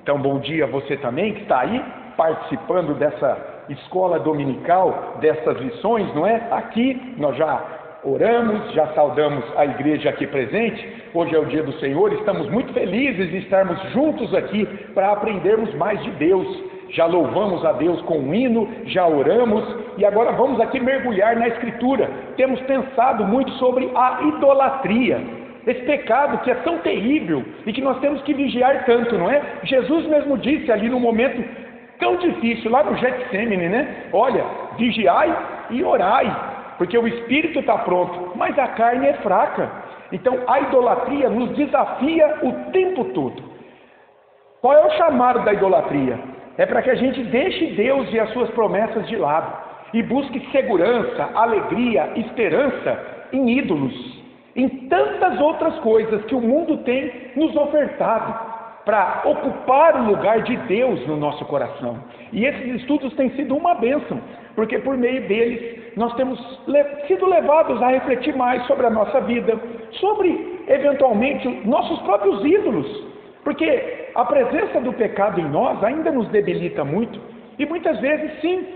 Então, bom dia a você também que está aí participando dessa escola dominical, dessas lições, não é? Aqui nós já oramos, já saudamos a igreja aqui presente. Hoje é o dia do Senhor, estamos muito felizes de estarmos juntos aqui para aprendermos mais de Deus. Já louvamos a Deus com um hino, já oramos e agora vamos aqui mergulhar na Escritura. Temos pensado muito sobre a idolatria, esse pecado que é tão terrível e que nós temos que vigiar tanto, não é? Jesus mesmo disse ali no momento tão difícil, lá no Getsêmani, né? Olha, vigiai e orai, porque o espírito está pronto, mas a carne é fraca. Então a idolatria nos desafia o tempo todo. Qual é o chamado da idolatria? É para que a gente deixe Deus e as suas promessas de lado e busque segurança, alegria, esperança em ídolos, em tantas outras coisas que o mundo tem nos ofertado para ocupar o lugar de Deus no nosso coração. E esses estudos têm sido uma bênção, porque por meio deles nós temos sido levados a refletir mais sobre a nossa vida, sobre, eventualmente, nossos próprios ídolos, porque a presença do pecado em nós ainda nos debilita muito, e muitas vezes, sim,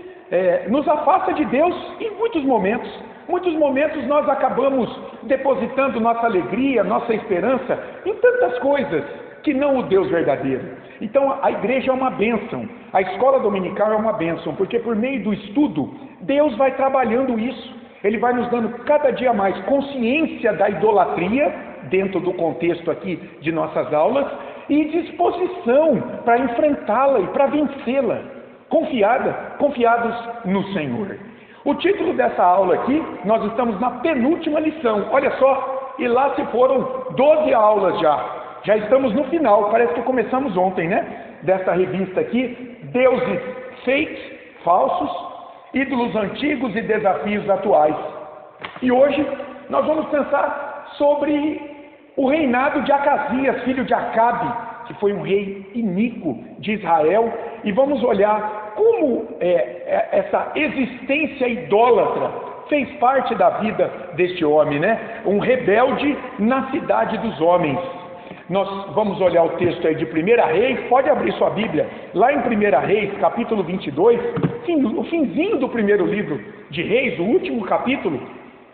nos afasta de Deus em muitos momentos. Muitos momentos nós acabamos depositando nossa alegria, nossa esperança em tantas coisas que não o Deus verdadeiro. Então a igreja é uma bênção, a escola dominical é uma bênção, porque por meio do estudo, Deus vai trabalhando isso. Ele vai nos dando cada dia mais consciência da idolatria, dentro do contexto aqui de nossas aulas, e disposição para enfrentá-la e para vencê-la, confiados no Senhor. O título dessa aula aqui, nós estamos na penúltima lição, olha só, e lá se foram 12 aulas já estamos no final, parece que começamos ontem, né? Dessa revista aqui, Deuses Fakes, falsos, ídolos antigos e desafios atuais. E hoje nós vamos pensar sobre o reinado de Acasias, filho de Acabe, que foi um rei iníquo de Israel, e vamos olhar como essa existência idólatra fez parte da vida deste homem, né? Um rebelde na cidade dos homens. Nós vamos olhar o texto aí de 1 Reis, pode abrir sua Bíblia, lá em 1 Reis, capítulo 22, o finzinho do primeiro livro de Reis, o último capítulo,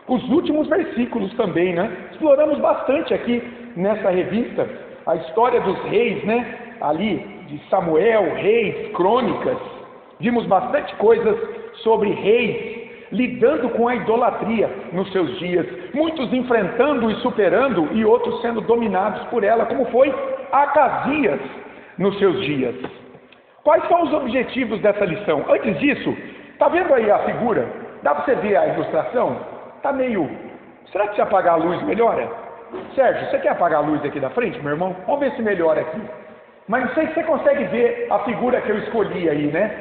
os últimos versículos também, né? Exploramos bastante aqui nessa revista a história dos reis, né? Ali de Samuel, Reis, Crônicas, vimos bastante coisas sobre reis lidando com a idolatria nos seus dias, muitos enfrentando e superando e outros sendo dominados por ela, como foi Acasias nos seus dias. Quais são os objetivos dessa lição? Antes disso, está vendo aí a figura? Dá para você ver a ilustração? Está meio... Será que se apagar a luz melhora? Sérgio, você quer apagar a luz aqui da frente, meu irmão? Vamos ver se melhora aqui. Mas não sei se você consegue ver a figura que eu escolhi aí, né?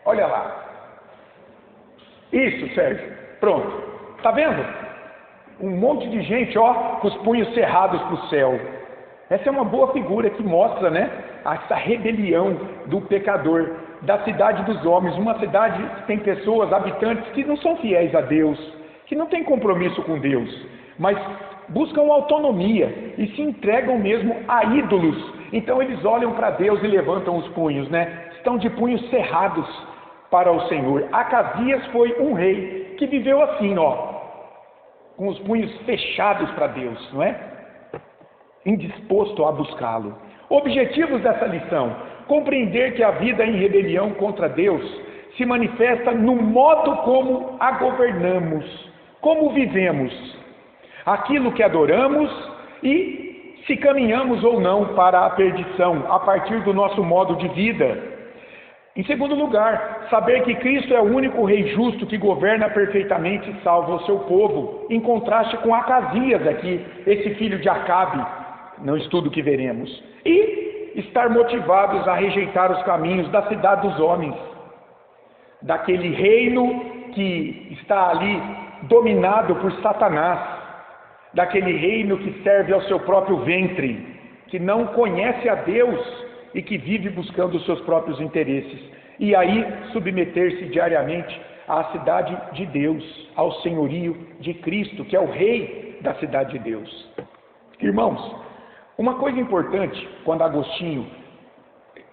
Olha lá. Isso, Sérgio. Pronto. Tá vendo? Um monte de gente, ó, com os punhos cerrados para o céu. Essa é uma boa figura que mostra, né, essa rebelião do pecador, da cidade dos homens. Uma cidade que tem pessoas, habitantes, que não são fiéis a Deus, que não têm compromisso com Deus, mas buscam autonomia e se entregam mesmo a ídolos. Então eles olham para Deus e levantam os punhos, né? Estão de punhos cerrados para o Senhor. Acasias foi um rei que viveu assim, ó, com os punhos fechados para Deus, não é? Indisposto a buscá-lo. Objetivos dessa lição: compreender que a vida em rebelião contra Deus se manifesta no modo como a governamos, como vivemos, aquilo que adoramos e se caminhamos ou não para a perdição a partir do nosso modo de vida. Em segundo lugar, saber que Cristo é o único rei justo que governa perfeitamente e salva o seu povo, em contraste com Acasias aqui, esse filho de Acabe, no estudo que veremos. E estar motivados a rejeitar os caminhos da cidade dos homens, daquele reino que está ali dominado por Satanás, daquele reino que serve ao seu próprio ventre, que não conhece a Deus e que vive buscando os seus próprios interesses, e aí submeter-se diariamente à cidade de Deus, ao senhorio de Cristo, que é o rei da cidade de Deus. Irmãos, uma coisa importante, quando Agostinho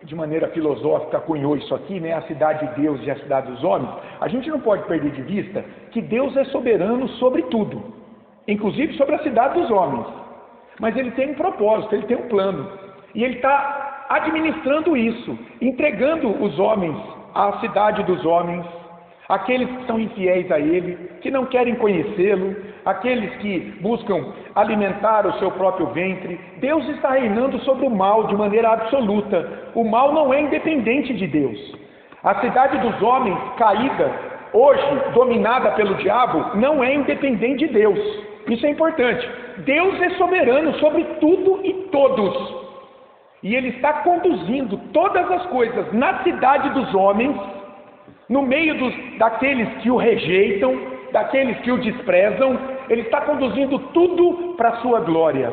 de maneira filosófica, cunhou isso aqui, né? A cidade de Deus e a cidade dos homens. A gente não pode perder de vista que Deus é soberano sobre tudo, inclusive sobre a cidade dos homens. Mas Ele tem um propósito, Ele tem um plano. E Ele está administrando isso, entregando os homens à cidade dos homens, aqueles que são infiéis a Ele, que não querem conhecê-lo, aqueles que buscam alimentar o seu próprio ventre. Deus está reinando sobre o mal de maneira absoluta. O mal não é independente de Deus. A cidade dos homens caída, hoje dominada pelo diabo, não é independente de Deus. Isso é importante. Deus é soberano sobre tudo e todos. E Ele está conduzindo todas as coisas na cidade dos homens, no meio daqueles que o rejeitam, daqueles que o desprezam. Ele está conduzindo tudo para a sua glória.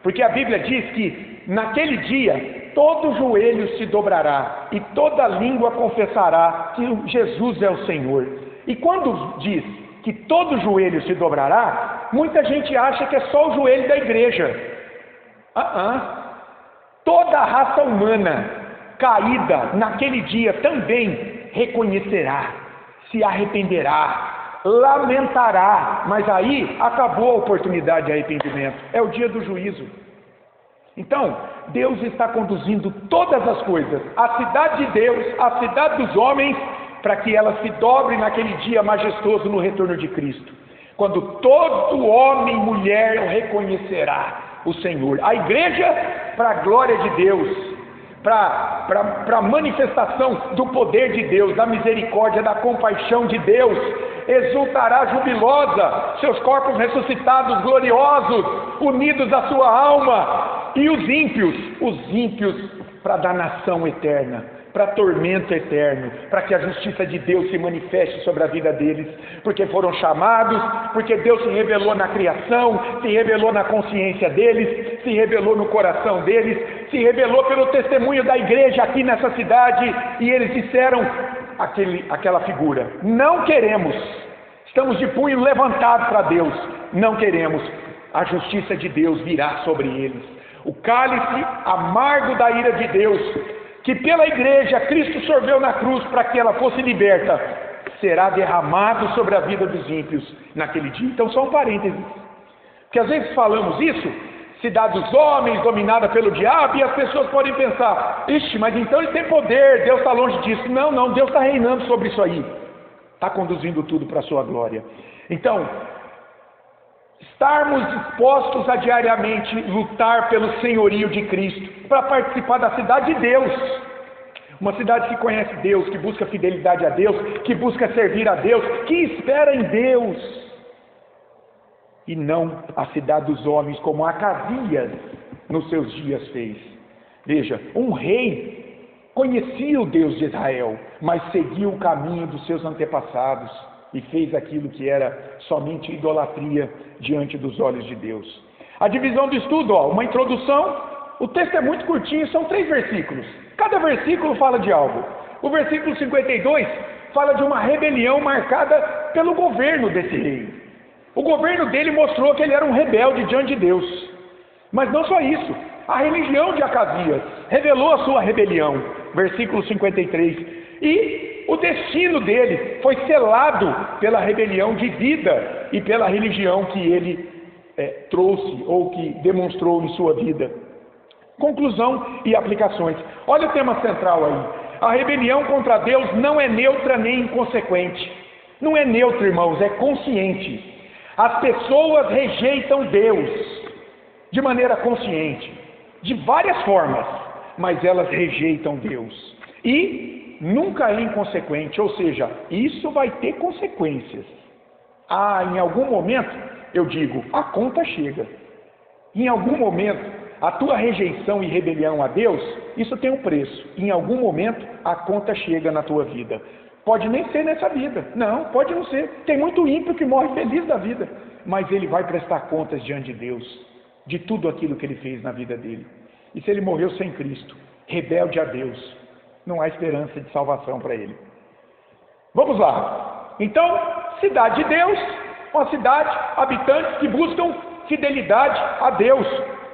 Porque a Bíblia diz que naquele dia todo joelho se dobrará e toda língua confessará que Jesus é o Senhor. E quando diz que todo joelho se dobrará, muita gente acha que é só o joelho da igreja. Toda a raça humana caída naquele dia também reconhecerá, se arrependerá, lamentará, mas aí acabou a oportunidade de arrependimento, é o dia do juízo. Então, Deus está conduzindo todas as coisas, a cidade de Deus, a cidade dos homens, para que ela se dobre naquele dia majestoso no retorno de Cristo, quando todo homem e mulher reconhecerá o Senhor. A igreja, para a glória de Deus, para a manifestação do poder de Deus, da misericórdia, da compaixão de Deus, exultará jubilosa, seus corpos ressuscitados, gloriosos, unidos à sua alma, e os ímpios para a danação eterna, para tormento eterno, para que a justiça de Deus se manifeste sobre a vida deles, porque foram chamados, porque Deus se revelou na criação, se revelou na consciência deles, se revelou no coração deles, se revelou pelo testemunho da igreja aqui nessa cidade, e eles disseram aquela figura: não queremos, estamos de punho levantado para Deus, não queremos, a justiça de Deus virá sobre eles, o cálice amargo da ira de Deus, que pela igreja Cristo sorveu na cruz para que ela fosse liberta, será derramado sobre a vida dos ímpios naquele dia. Então só um parênteses, porque às vezes falamos isso, cidade dos homens dominada pelo diabo, e as pessoas podem pensar: ixi, mas então ele tem poder, Deus está longe disso. Não, Deus está reinando sobre isso aí, está conduzindo tudo para a sua glória. Então, estarmos dispostos a diariamente lutar pelo senhorio de Cristo, para participar da cidade de Deus, uma cidade que conhece Deus, que busca fidelidade a Deus, que busca servir a Deus, que espera em Deus, e não a cidade dos homens, como Acasias nos seus dias fez. Veja, um rei conhecia o Deus de Israel, mas seguiu o caminho dos seus antepassados, e fez aquilo que era somente idolatria diante dos olhos de Deus. A divisão do estudo, uma introdução, o texto é muito curtinho, são 3 versículos. Cada versículo fala de algo. O versículo 52 fala de uma rebelião marcada pelo governo desse rei. O governo dele mostrou que ele era um rebelde diante de Deus. Mas não só isso, a religião de Acasias revelou a sua rebelião. Versículo 53. E o destino dele foi selado pela rebelião de vida e pela religião que ele trouxe ou que demonstrou em sua vida. Conclusão e aplicações. Olha o tema central aí. A rebelião contra Deus não é neutra nem inconsequente. Não é neutra, irmãos, é consciente. As pessoas rejeitam Deus de maneira consciente, de várias formas, mas elas rejeitam Deus. E nunca é inconsequente, ou seja, isso vai ter consequências. Em algum momento, eu digo, a conta chega. Em algum momento, a tua rejeição e rebelião a Deus, isso tem um preço. Em algum momento, a conta chega na tua vida. Pode nem ser nessa vida. Não, pode não ser. Tem muito ímpio que morre feliz da vida. Mas ele vai prestar contas diante de Deus, de tudo aquilo que ele fez na vida dele. E se ele morreu sem Cristo, rebelde a Deus, não há esperança de salvação para ele. Vamos lá. Então, cidade de Deus, uma cidade, habitantes que buscam fidelidade a Deus.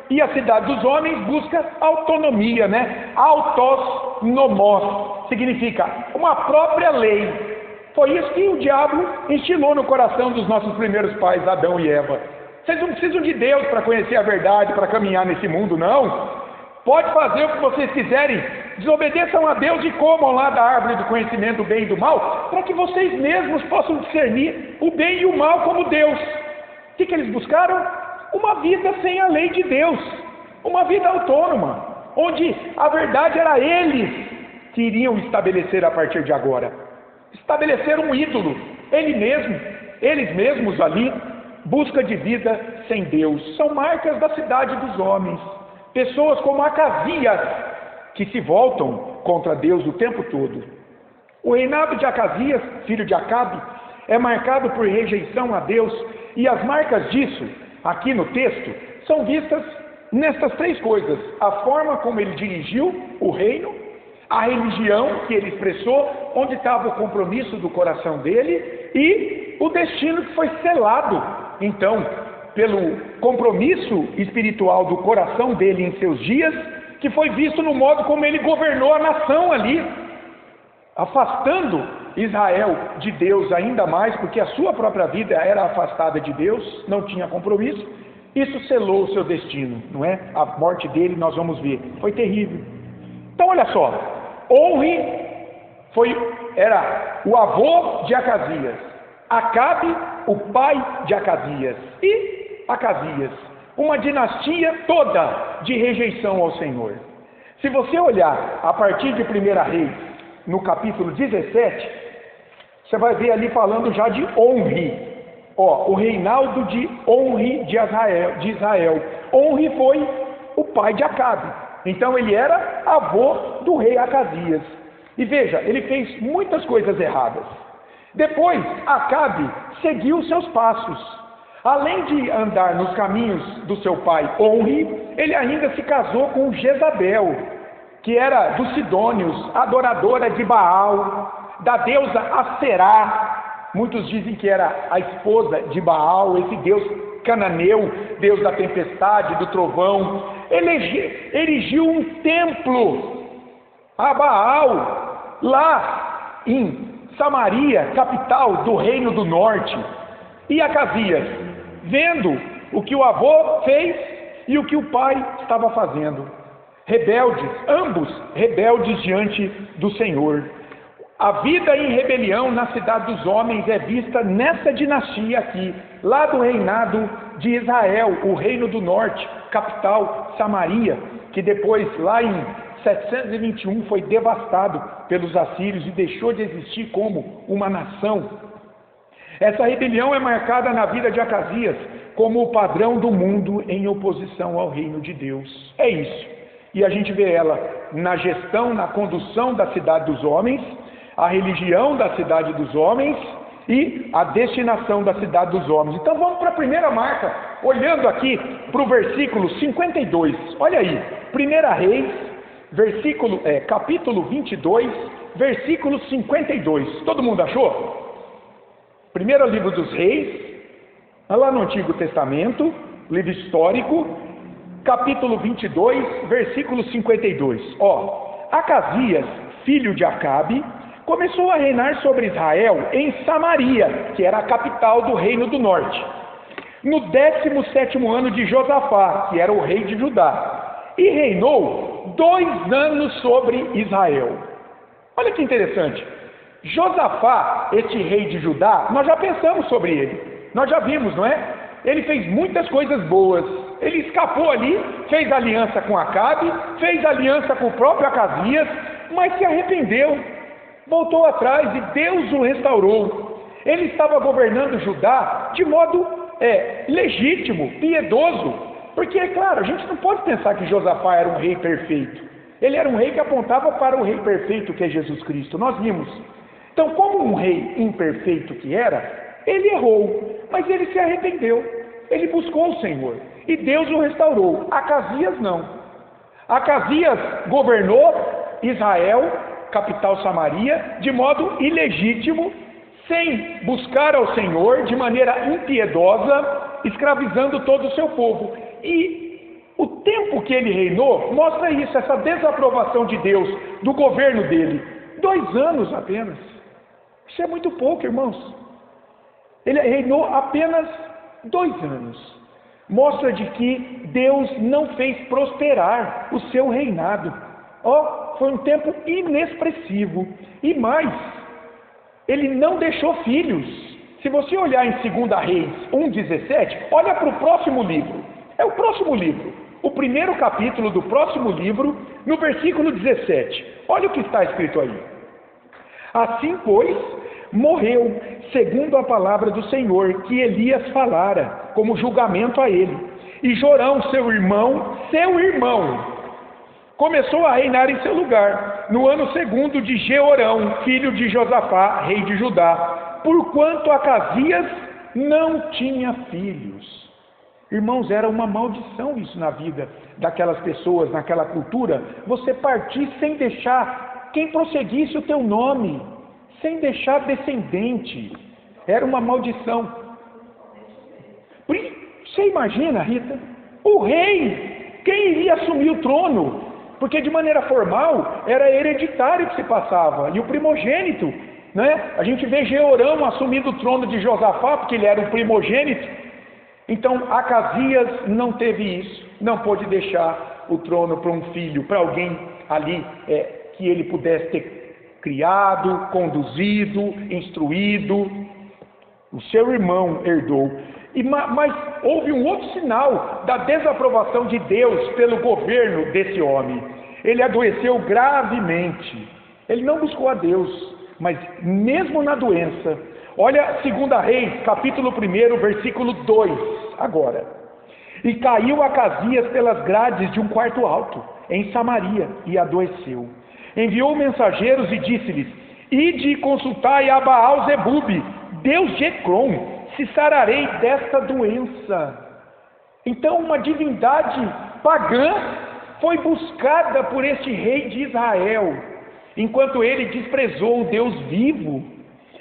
E a cidade dos homens busca autonomia, né? Autos nomos, significa uma própria lei. Foi isso que o diabo instilou no coração dos nossos primeiros pais, Adão e Eva. Vocês não precisam de Deus para conhecer a verdade, para caminhar nesse mundo, não. Pode fazer o que vocês quiserem, desobedeçam a Deus e comam lá da árvore do conhecimento do bem e do mal, para que vocês mesmos possam discernir o bem e o mal como Deus. O que eles buscaram? Uma vida sem a lei de Deus, uma vida autônoma, onde a verdade era eles que iriam estabelecer a partir de agora. Estabelecer um ídolo, eles mesmos ali, busca de vida sem Deus. São marcas da cidade dos homens. Pessoas como Acasias, que se voltam contra Deus o tempo todo. O reinado de Acasias, filho de Acabe, é marcado por rejeição a Deus, e as marcas disso, aqui no texto, são vistas nestas três coisas: a forma como ele dirigiu o reino, a religião que ele expressou, onde estava o compromisso do coração dele, e o destino que foi selado, então, pelo compromisso espiritual do coração dele em seus dias, que foi visto no modo como ele governou a nação ali, afastando Israel de Deus ainda mais, porque a sua própria vida era afastada de Deus, não tinha compromisso. Isso selou o seu destino, não é? A morte dele nós vamos ver, foi terrível. Então olha só, Omri era o avô de Acasias, Acabe o pai de Acasias, e Acasias, uma dinastia toda de rejeição ao Senhor. Se você olhar a partir de 1 Reis, no capítulo 17, você vai ver ali falando já de Omri, o reinado de Omri de Israel. Omri foi o pai de Acabe, então ele era avô do rei Acasias. E veja, ele fez muitas coisas erradas. Depois, Acabe seguiu seus passos. Além de andar nos caminhos do seu pai Omri, ele ainda se casou com Jezabel, que era dos Sidônios, adoradora de Baal, da deusa Aserá. Muitos dizem que era a esposa de Baal, esse deus cananeu, deus da tempestade, do trovão. Ele erigiu um templo a Baal, lá em Samaria, capital do reino do norte. E Acasias, vendo o que o avô fez e o que o pai estava fazendo, rebeldes, ambos rebeldes diante do Senhor. A vida em rebelião na cidade dos homens é vista nessa dinastia aqui, lá do reinado de Israel, o reino do norte, capital Samaria, que depois, lá em 721, foi devastado pelos assírios e deixou de existir como uma nação. Essa rebelião é marcada na vida de Acasias como o padrão do mundo em oposição ao reino de Deus. É isso. E a gente vê ela na gestão, na condução da cidade dos homens, a religião da cidade dos homens e a destinação da cidade dos homens. Então vamos para a primeira marca, olhando aqui para o versículo 52. Olha aí, 1 Reis, capítulo 22, versículo 52. Todo mundo achou? Primeiro livro dos Reis, lá no Antigo Testamento, livro histórico, capítulo 22, versículo 52. Acasias, filho de Acabe, começou a reinar sobre Israel em Samaria, que era a capital do reino do norte, no 17º ano de Josafá, que era o rei de Judá, e reinou 2 anos sobre Israel. Olha que interessante. Josafá, este rei de Judá, nós já pensamos sobre ele, nós já vimos, não é? Ele fez muitas coisas boas, ele escapou ali, fez aliança com Acabe, fez aliança com o próprio Acasias, mas se arrependeu, voltou atrás e Deus o restaurou. Ele estava governando Judá de modo legítimo, piedoso, porque é claro, a gente não pode pensar que Josafá era um rei perfeito, ele era um rei que apontava para o rei perfeito que é Jesus Cristo, nós vimos. Então, como um rei imperfeito que era, ele errou, mas ele se arrependeu, ele buscou o Senhor, e Deus o restaurou. Acasias não. Acasias governou Israel, capital Samaria, de modo ilegítimo, sem buscar ao Senhor, de maneira impiedosa, escravizando todo o seu povo. E o tempo que ele reinou mostra isso, essa desaprovação de Deus, do governo dele. 2 anos apenas. Isso é muito pouco, irmãos. Ele reinou apenas 2 anos. Mostra de que Deus não fez prosperar o seu reinado. Foi um tempo inexpressivo. E mais, ele não deixou filhos. Se você olhar em 2 Reis 1,17, olha para o próximo livro. É o próximo livro. O primeiro capítulo do próximo livro, no versículo 17. Olha o que está escrito aí. Assim, pois, morreu, segundo a palavra do Senhor, que Elias falara, como julgamento a ele. E Jorão, seu irmão, começou a reinar em seu lugar, no ano 2º de Jeorão, filho de Josafá, rei de Judá, porquanto Acasias não tinha filhos. Irmãos, era uma maldição isso na vida daquelas pessoas, naquela cultura, você partir sem deixar quem prosseguisse o teu nome, sem deixar descendente. Era uma maldição. Você imagina, Rita, o rei, quem iria assumir o trono? Porque de maneira formal era hereditário que se passava, e o primogênito, né? A gente vê Jeorão assumindo o trono de Josafá, porque ele era o primogênito. Então Acasias não teve isso, não pôde deixar o trono para um filho, para alguém ali que ele pudesse ter criado, conduzido, instruído. O seu irmão herdou. Mas houve um outro sinal da desaprovação de Deus pelo governo desse homem. Ele adoeceu gravemente. Ele não buscou a Deus, mas mesmo na doença. Olha 2 Reis, capítulo 1, versículo 2, agora. E caiu Acasias pelas grades de um quarto alto, em Samaria, e adoeceu. Enviou mensageiros e disse-lhes: ide consultai a Baal-zebub, deus de Ecrom, se sararei desta doença. Então uma divindade pagã foi buscada por este rei de Israel, enquanto ele desprezou o Deus vivo.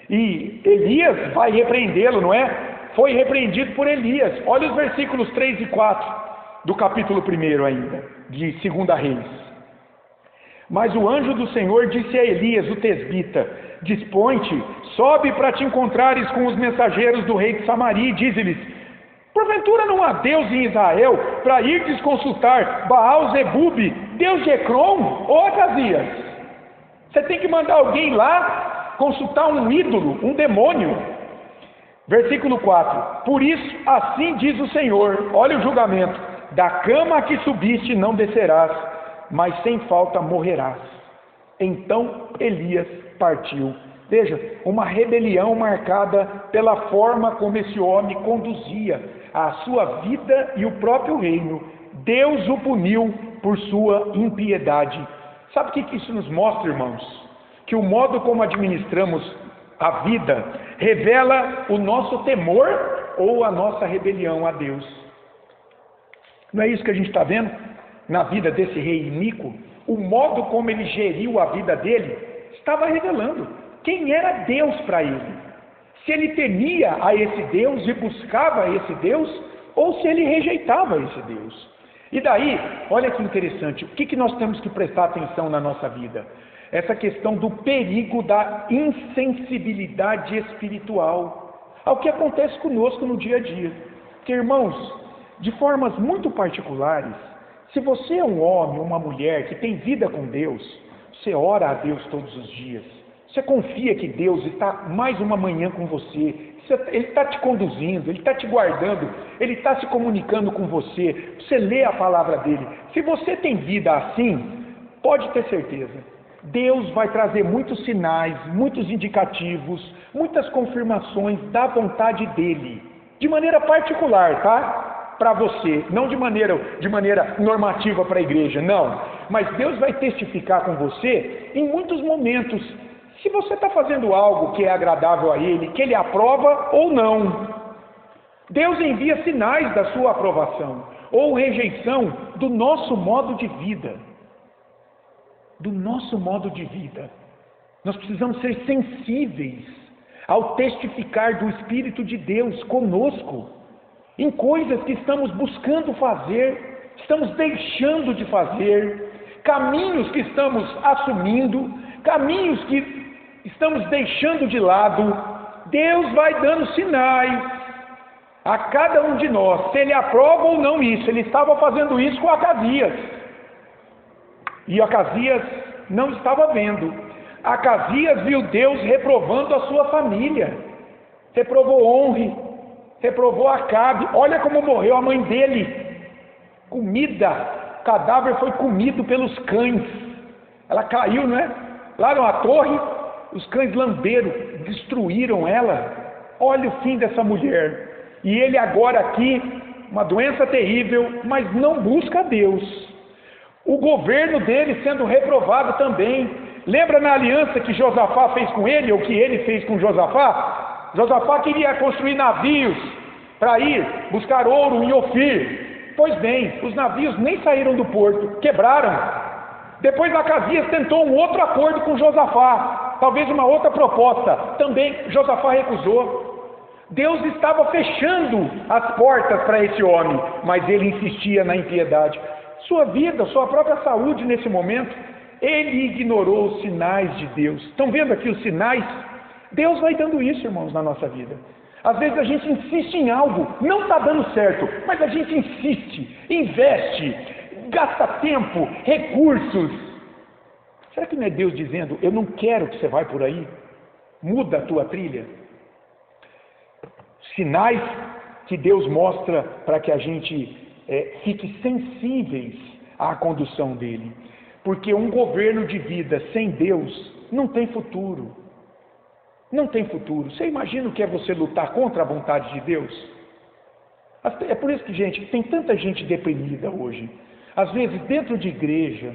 E Elias vai repreendê-lo, não é? Foi repreendido por Elias. Olha os versículos 3 e 4 do capítulo 1 ainda, de 2 Reis. Mas o anjo do Senhor disse a Elias, o tesbita: dispõe-te, sobe para te encontrares com os mensageiros do rei de Samaria, e dize-lhes: porventura não há Deus em Israel, para irdes consultar Baal-zebub, deus de Ecrom? Ô Acasias, você tem que mandar alguém lá consultar um ídolo, um demônio. Versículo 4: por isso, assim diz o Senhor, olha o julgamento: da cama a que subiste não descerás, mas sem falta morrerás. Então Elias partiu. Veja, uma rebelião marcada pela forma como esse homem conduzia a sua vida e o próprio reino. Deus o puniu por sua impiedade. Sabe o que isso nos mostra, irmãos? Que o modo como administramos a vida revela o nosso temor ou a nossa rebelião a Deus. Não é isso que a gente está vendo na vida desse rei iníquo? O modo como ele geriu a vida dele estava revelando quem era Deus para ele. Se ele temia a esse Deus e buscava esse Deus, ou se ele rejeitava esse Deus. E daí, olha que interessante, o que nós temos que prestar atenção na nossa vida? Essa questão do perigo da insensibilidade espiritual ao que acontece conosco no dia a dia. Porque, irmãos, de formas muito particulares, se você é um homem, uma mulher que tem vida com Deus, você ora a Deus todos os dias, você confia que Deus está mais uma manhã com você, Ele está te conduzindo, Ele está te guardando, Ele está se comunicando com você, você lê a palavra dEle. Se você tem vida assim, pode ter certeza, Deus vai trazer muitos sinais, muitos indicativos, muitas confirmações da vontade dEle, de maneira particular, tá? Para você, não de maneira normativa para a igreja, não. Mas Deus vai testificar com você em muitos momentos, se você está fazendo algo que é agradável a Ele, que Ele aprova ou não. Deus envia sinais da sua aprovação ou rejeição do nosso modo de vida. Do nosso modo de vida. Nós precisamos ser sensíveis ao testificar do Espírito de Deus conosco, em coisas que estamos buscando fazer, estamos deixando de fazer, caminhos que estamos assumindo, caminhos que estamos deixando de lado. Deus vai dando sinais a cada um de nós, se Ele aprova ou não isso. Ele estava fazendo isso com Acasias, e Acasias não estava vendo. Acasias viu Deus reprovando a sua família, reprovou Omri, reprovou Acabe. Olha como morreu a mãe dele, comida, o cadáver foi comido pelos cães, ela caiu, não é? Lá na torre, os cães lamberam, destruíram ela. Olha o fim dessa mulher. E ele agora aqui, uma doença terrível, mas não busca a Deus. O governo dele sendo reprovado também. Lembra na aliança que Josafá fez com ele, ou que ele fez com Josafá? Josafá queria construir navios para ir buscar ouro em Ofir. Pois bem, os navios nem saíram do porto, quebraram. Depois Acasias tentou um outro acordo com Josafá, talvez uma outra proposta, também Josafá recusou. Deus estava fechando as portas para esse homem, mas ele insistia na impiedade. Sua vida, sua própria saúde nesse momento, ele ignorou os sinais de Deus. Estão vendo aqui os sinais? Deus vai dando isso, irmãos, na nossa vida. Às vezes a gente insiste em algo, não está dando certo, mas a gente insiste, investe, gasta tempo, recursos. Será que não é Deus dizendo, eu não quero que você vá por aí? Muda a tua trilha. Sinais que Deus mostra para que a gente fique sensíveis à condução dele. Porque um governo de vida sem Deus não tem futuro. Não tem futuro. Você imagina o que é você lutar contra a vontade de Deus? É por isso que, gente, tem tanta gente deprimida hoje. Às vezes dentro de igreja,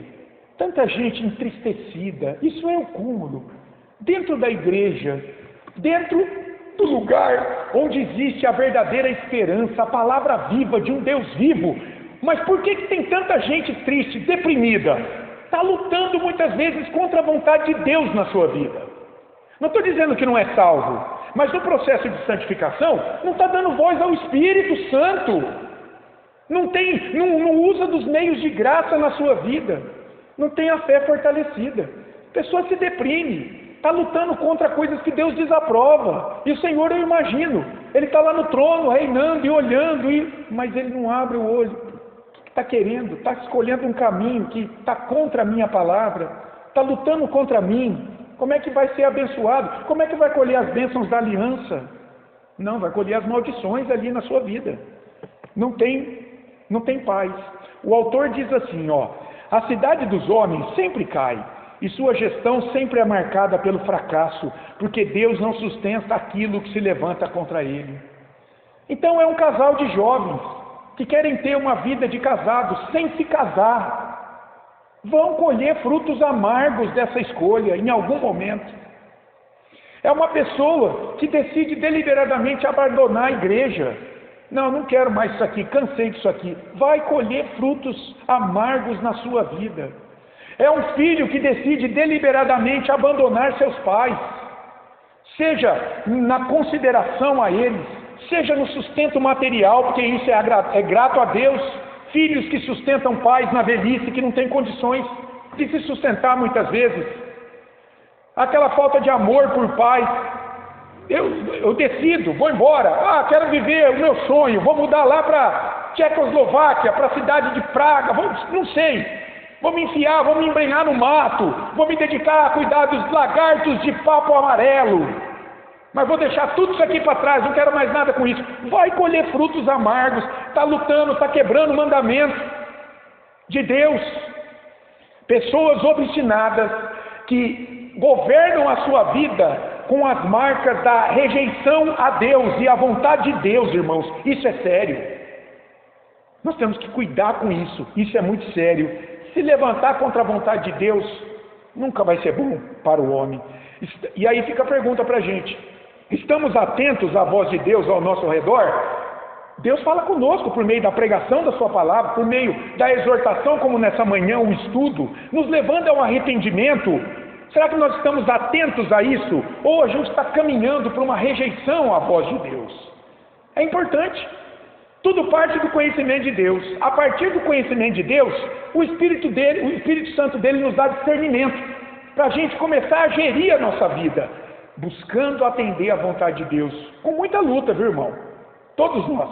tanta gente entristecida. Isso é o cúmulo. Dentro da igreja, dentro do lugar onde existe a verdadeira esperança, a palavra viva de um Deus vivo. Mas por que tem tanta gente triste, deprimida? Está lutando muitas vezes contra a vontade de Deus na sua vida. Não estou dizendo que não é salvo, mas no processo de santificação não está dando voz ao Espírito Santo. Não usa dos meios de graça na sua vida. Não tem a fé fortalecida. A pessoa se deprime. Está lutando contra coisas que Deus desaprova. E o Senhor, eu imagino, Ele está lá no trono, reinando e olhando, mas Ele não abre o olho. O que está querendo? Está escolhendo um caminho que está contra a minha palavra. Está lutando contra mim. Como é que vai ser abençoado? Como é que vai colher as bênçãos da aliança? Não, vai colher as maldições ali na sua vida. Não tem paz. O autor diz assim, a cidade dos homens sempre cai, e sua gestão sempre é marcada pelo fracasso, porque Deus não sustenta aquilo que se levanta contra ele. Então é um casal de jovens que querem ter uma vida de casados sem se casar. Vão colher frutos amargos dessa escolha em algum momento. É uma pessoa que decide deliberadamente abandonar a igreja. Não quero mais isso aqui, cansei disso aqui. Vai colher frutos amargos na sua vida. É um filho que decide deliberadamente abandonar seus pais, seja na consideração a eles, seja no sustento material, porque isso é grato a Deus. Filhos que sustentam pais na velhice, que não têm condições de se sustentar muitas vezes. Aquela falta de amor por pais. Eu decido, vou embora. Quero viver o meu sonho, vou mudar lá para Tchecoslováquia, para a cidade de Praga, não sei. Vou me enfiar, vou me embrenhar no mato, vou me dedicar a cuidar dos lagartos de papo amarelo. Mas vou deixar tudo isso aqui para trás, não quero mais nada com isso. Vai colher frutos amargos, está lutando, está quebrando o mandamento de Deus. Pessoas obstinadas que governam a sua vida com as marcas da rejeição a Deus e à vontade de Deus, irmãos. Isso é sério. Nós temos que cuidar com isso. Isso é muito sério. Se levantar contra a vontade de Deus, nunca vai ser bom para o homem. E aí fica a pergunta para a gente. Estamos atentos à voz de Deus ao nosso redor? Deus fala conosco por meio da pregação da sua palavra, por meio da exortação, como nessa manhã, um estudo, nos levando ao arrependimento. Será que nós estamos atentos a isso? Ou a gente está caminhando para uma rejeição à voz de Deus? É importante. Tudo parte do conhecimento de Deus. A partir do conhecimento de Deus, o Espírito Santo dele nos dá discernimento, para a gente começar a gerir a nossa vida, buscando atender à vontade de Deus, com muita luta, viu, irmão? Todos nós.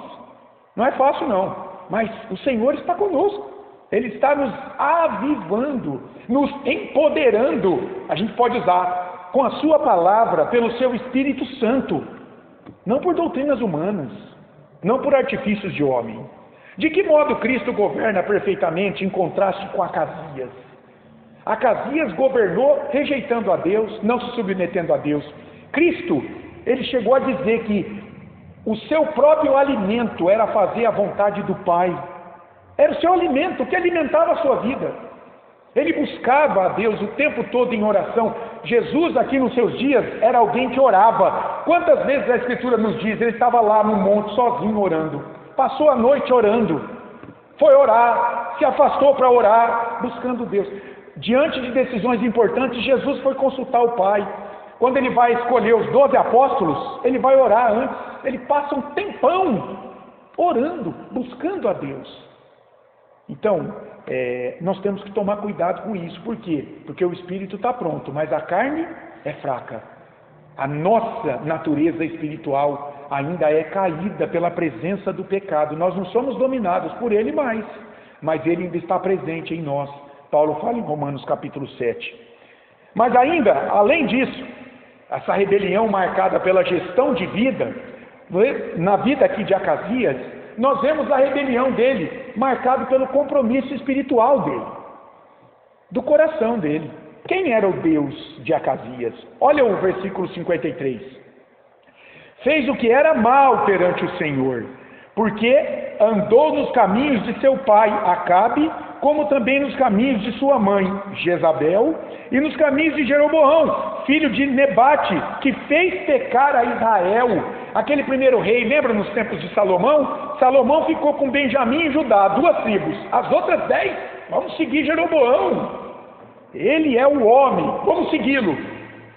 Não é fácil não, mas o Senhor está conosco. Ele está nos avivando, nos empoderando. A gente pode usar com a sua palavra, pelo seu Espírito Santo, não por doutrinas humanas, não por artifícios de homem. De que modo Cristo governa perfeitamente em contraste com Acasias? Acasias governou rejeitando a Deus, não se submetendo a Deus. Cristo, ele chegou a dizer que o seu próprio alimento era fazer a vontade do Pai. Era o seu alimento, o que alimentava a sua vida. Ele buscava a Deus o tempo todo em oração. Jesus aqui nos seus dias era alguém que orava. Quantas vezes a Escritura nos diz, ele estava lá no monte sozinho orando. Passou a noite orando. Foi orar, se afastou para orar, buscando Deus. Diante de decisões importantes, Jesus foi consultar o Pai. Quando ele vai escolher os 12 apóstolos, ele vai orar antes. Ele passa um tempão orando, buscando a Deus. Então, nós temos que tomar cuidado com isso. Por quê? Porque o espírito está pronto, mas a carne é fraca. A nossa natureza espiritual ainda é caída pela presença do pecado. Nós não somos dominados por ele mais, mas ele ainda está presente em nós. Paulo fala em Romanos capítulo 7. Mas ainda, além disso, essa rebelião marcada pela gestão de vida, na vida aqui de Acasias, nós vemos a rebelião dele, marcado pelo compromisso espiritual dele, do coração dele. Quem era o Deus de Acasias? Olha o versículo 53. Fez o que era mal perante o Senhor, porque andou nos caminhos de seu pai Acabe, como também nos caminhos de sua mãe Jezabel, e nos caminhos de Jeroboão, filho de Nebate, que fez pecar a Israel. Aquele primeiro rei, lembra nos tempos de Salomão? Salomão ficou com Benjamim e Judá, 2 tribos. As outras 10, vamos seguir Jeroboão. Ele é o homem, vamos segui-lo.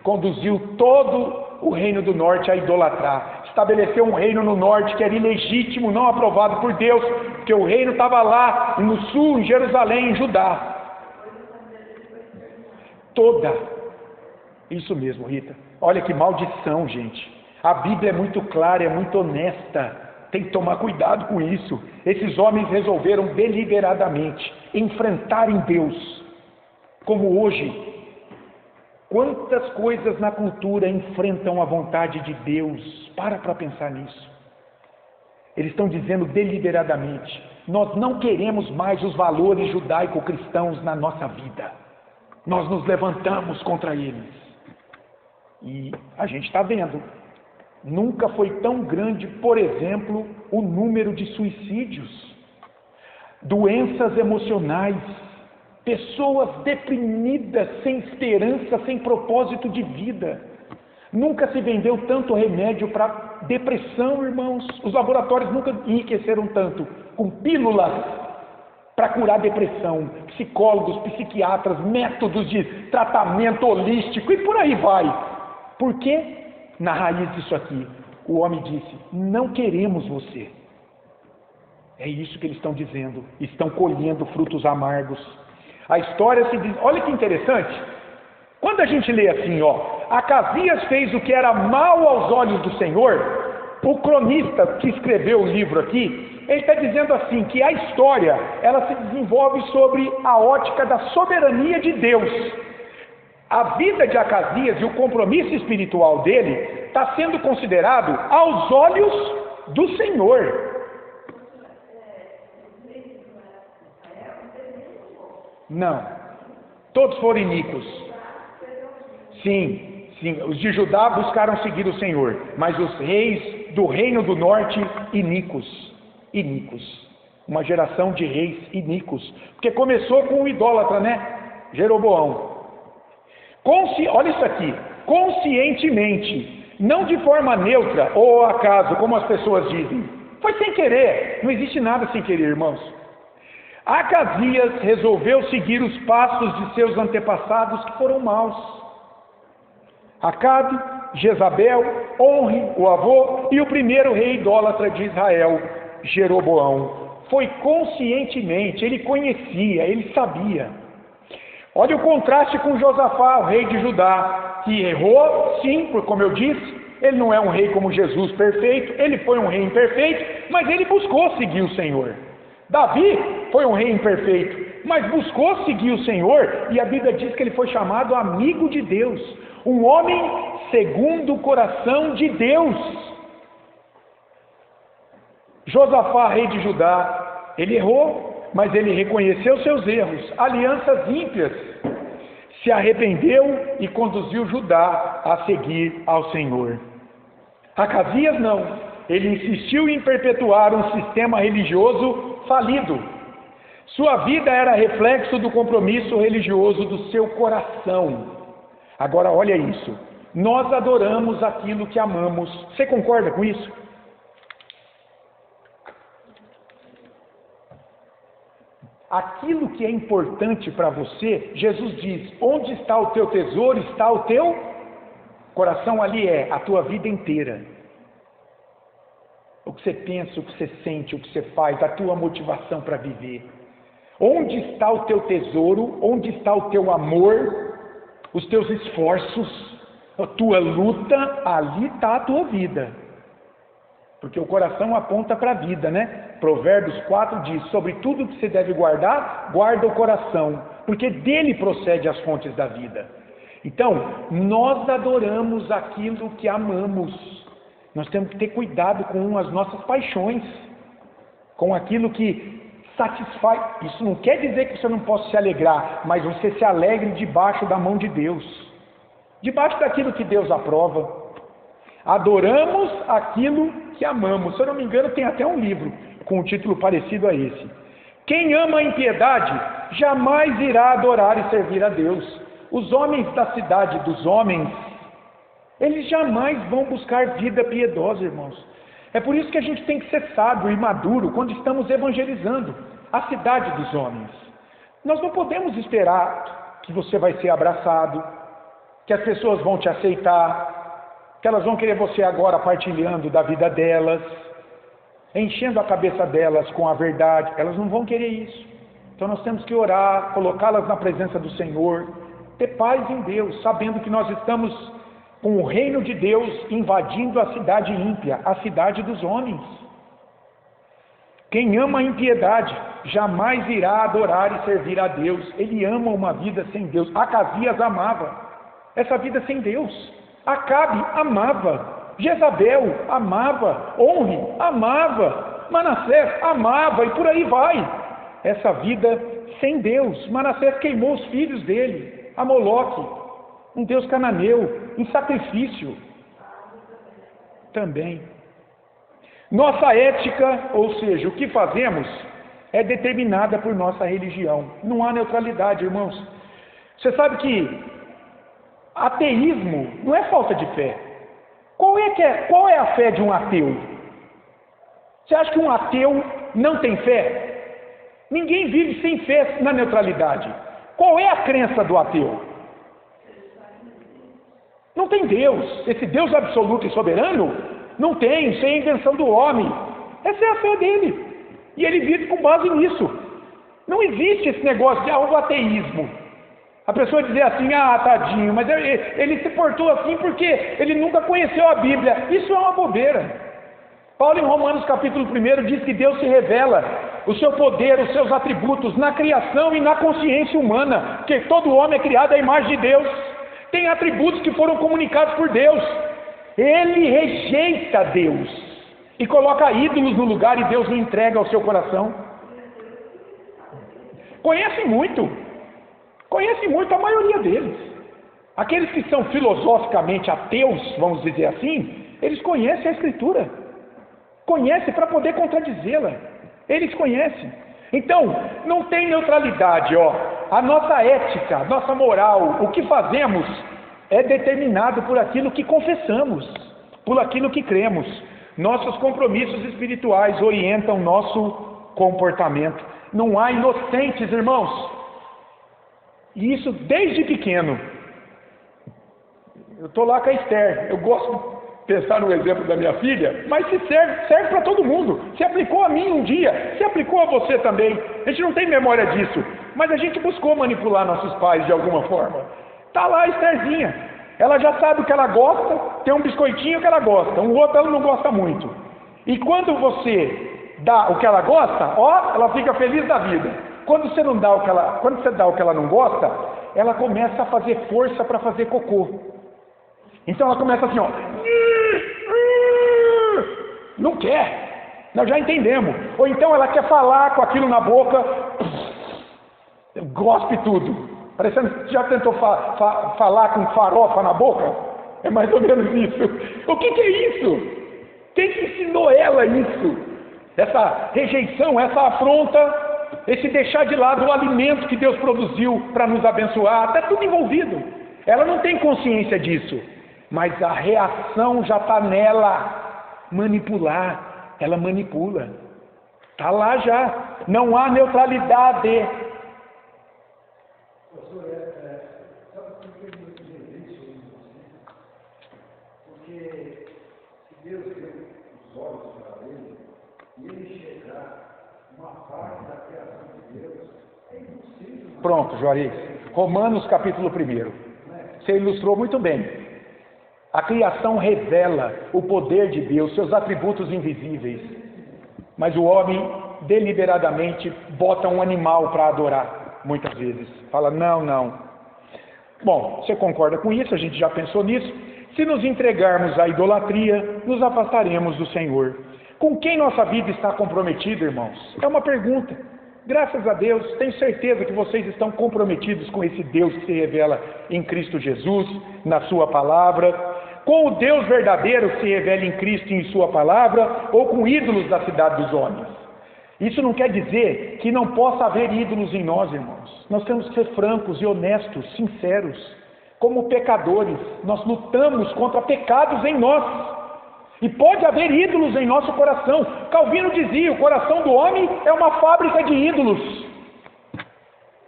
Conduziu todo o reino do norte a idolatrar. Estabeleceu um reino no norte que era ilegítimo, não aprovado por Deus, porque o reino estava lá no sul, em Jerusalém, em Judá. Toda. Isso mesmo, Rita. Olha que maldição, gente. A Bíblia é muito clara, é muito honesta. Tem que tomar cuidado com isso. Esses homens resolveram deliberadamente enfrentarem Deus. Como hoje, quantas coisas na cultura enfrentam a vontade de Deus? Para pensar nisso. Eles estão dizendo deliberadamente: nós não queremos mais os valores judaico-cristãos na nossa vida. Nós nos levantamos contra eles. E a gente está vendo. Nunca foi tão grande, por exemplo, o número de suicídios, doenças emocionais, pessoas deprimidas, sem esperança, sem propósito de vida. Nunca se vendeu tanto remédio para depressão, irmãos. Os laboratórios nunca enriqueceram tanto com pílulas para curar depressão, psicólogos, psiquiatras, métodos de tratamento holístico e por aí vai. Por quê? Na raiz disso aqui, o homem disse: não queremos você. É isso que eles estão dizendo. Estão colhendo frutos amargos. A história se diz, olha que interessante. Quando a gente lê assim, Acasias fez o que era mal aos olhos do Senhor, o cronista que escreveu o livro aqui, ele está dizendo assim, que a história, ela se desenvolve sobre a ótica da soberania de Deus. A vida de Acasias e o compromisso espiritual dele está sendo considerado aos olhos do Senhor. Não, todos foram iníquos. Sim, os de Judá buscaram seguir o Senhor, mas os reis do reino do norte, iníquos. Uma geração de reis iníquos, porque começou com o idólatra, né? Jeroboão. Olha isso aqui, conscientemente, não de forma neutra ou ao acaso, como as pessoas dizem. Foi sem querer, não existe nada sem querer, irmãos. Acasias resolveu seguir os passos de seus antepassados que foram maus. Acabe, Jezabel, Onri, o avô, e o primeiro rei idólatra de Israel, Jeroboão. Foi conscientemente, ele conhecia, ele sabia. Olha o contraste com Josafá, o rei de Judá, que errou, sim, porque como eu disse, ele não é um rei como Jesus perfeito, ele foi um rei imperfeito, mas ele buscou seguir o Senhor. Davi foi um rei imperfeito, mas buscou seguir o Senhor, e a Bíblia diz que ele foi chamado amigo de Deus, um homem segundo o coração de Deus. Josafá, rei de Judá, ele errou, mas ele reconheceu seus erros, alianças ímpias, se arrependeu e conduziu Judá a seguir ao Senhor. Acasias não, ele insistiu em perpetuar um sistema religioso falido. Sua vida era reflexo do compromisso religioso do seu coração. Agora olha isso, nós adoramos aquilo que amamos. Você concorda com isso? Aquilo que é importante para você, Jesus diz, onde está o teu tesouro, está o teu coração, ali é a tua vida inteira. O que você pensa, o que você sente, o que você faz, a tua motivação para viver. Onde está o teu tesouro, onde está o teu amor, os teus esforços, a tua luta, ali está a tua vida. Porque o coração aponta para a vida, né? Provérbios 4 diz, sobre tudo que você deve guardar, guarda o coração, porque dele procede as fontes da vida. Então, nós adoramos aquilo que amamos. Nós temos que ter cuidado com as nossas paixões, com aquilo que satisfaz. Isso não quer dizer que você não possa se alegrar, mas você se alegre debaixo da mão de Deus, debaixo daquilo que Deus aprova. Adoramos aquilo que amamos. Se eu não me engano, tem até um livro com um título parecido a esse. Quem ama a impiedade jamais irá adorar e servir a Deus. Os homens da cidade dos homens, eles jamais vão buscar vida piedosa, irmãos. É por isso que a gente tem que ser sábio e maduro quando estamos evangelizando a cidade dos homens. Nós não podemos esperar que você vai ser abraçado, que as pessoas vão te aceitar, que elas vão querer você agora partilhando da vida delas, enchendo a cabeça delas com a verdade. Elas não vão querer isso. Então nós temos que orar, colocá-las na presença do Senhor, ter paz em Deus, sabendo que nós estamos com o reino de Deus invadindo a cidade ímpia, a cidade dos homens. Quem ama a impiedade jamais irá adorar e servir a Deus. Ele ama uma vida sem Deus. Acasias amava essa vida sem Deus. Acabe amava, Jezabel amava, Onre amava, Manassés amava e por aí vai. Essa vida sem Deus. Manassés queimou os filhos dele a Moloque, um deus cananeu, em sacrifício também. Nossa ética, ou seja, o que fazemos, é determinada por nossa religião. Não há neutralidade, irmãos. Você sabe que ateísmo não é falta de fé. Qual é a fé de um ateu? Você acha que um ateu não tem fé? Ninguém vive sem fé na neutralidade. Qual é a crença do ateu? Não tem Deus. Esse Deus absoluto e soberano não tem, isso é a invenção do homem. Essa é a fé dele. E ele vive com base nisso. Não existe esse negócio de algo ateísmo. A pessoa dizer assim, tadinho, mas ele se portou assim porque ele nunca conheceu a Bíblia. Isso é uma bobeira. Paulo em Romanos capítulo 1 diz que Deus se revela o seu poder, os seus atributos na criação e na consciência humana, porque todo homem é criado à imagem de Deus, tem atributos que foram comunicados por Deus. Ele rejeita Deus e coloca ídolos no lugar e Deus o entrega ao seu coração. Conhece muito a maioria deles. Aqueles que são filosoficamente ateus, vamos dizer assim, eles conhecem a Escritura, conhecem para poder contradizê-la, eles conhecem. Então, não tem neutralidade, a nossa ética, a nossa moral, o que fazemos é determinado por aquilo que confessamos, por aquilo que cremos. Nossos compromissos espirituais orientam nosso comportamento. Não há inocentes, irmãos. E isso desde pequeno. Eu estou lá com a Esther, eu gosto pensar no exemplo da minha filha, mas se serve para todo mundo. Se aplicou a mim um dia, se aplicou a você também. A gente não tem memória disso, mas a gente buscou manipular nossos pais de alguma forma. Está lá a Estherzinha, ela já sabe o que ela gosta, tem um biscoitinho que ela gosta, um outro ela não gosta muito. E quando você dá o que ela gosta, ó, ela fica feliz da vida. Quando você dá o que ela não gosta, ela começa a fazer força para fazer cocô. Então ela começa assim, ó. Não quer. Nós já entendemos. Ou então ela quer falar com aquilo na boca, gospe tudo. Parecendo que já tentou falar com farofa na boca. É mais ou menos isso. O que é isso? Quem que ensinou ela isso? Essa rejeição, essa afronta, esse deixar de lado o alimento que Deus produziu para nos abençoar, está tudo envolvido. Ela não tem consciência disso, mas a reação já está nela. Manipular, ela manipula. Está lá já. Não há neutralidade. Pastor, sabe por que eu não isso? Porque se Deus deu os olhos para ele, e ele enxergar uma parte da criação de Deus, é impossível. Pronto, Juarez. Romanos capítulo 1. Você ilustrou muito bem. A criação revela o poder de Deus, seus atributos invisíveis. Mas o homem deliberadamente bota um animal para adorar. Muitas vezes. Fala, não. Bom, você concorda com isso? A gente já pensou nisso. Se nos entregarmos à idolatria, nos afastaremos do Senhor. Com quem nossa vida está comprometida, irmãos? É uma pergunta. Graças a Deus, tenho certeza que vocês estão comprometidos com esse Deus que se revela em Cristo Jesus, na sua palavra, com o Deus verdadeiro que se revela em Cristo e em sua palavra, ou com ídolos da cidade dos homens. Isso não quer dizer que não possa haver ídolos em nós, irmãos. Nós temos que ser francos e honestos, sinceros. Como pecadores, nós lutamos contra pecados em nós. E pode haver ídolos em nosso coração. Calvino dizia, o coração do homem é uma fábrica de ídolos.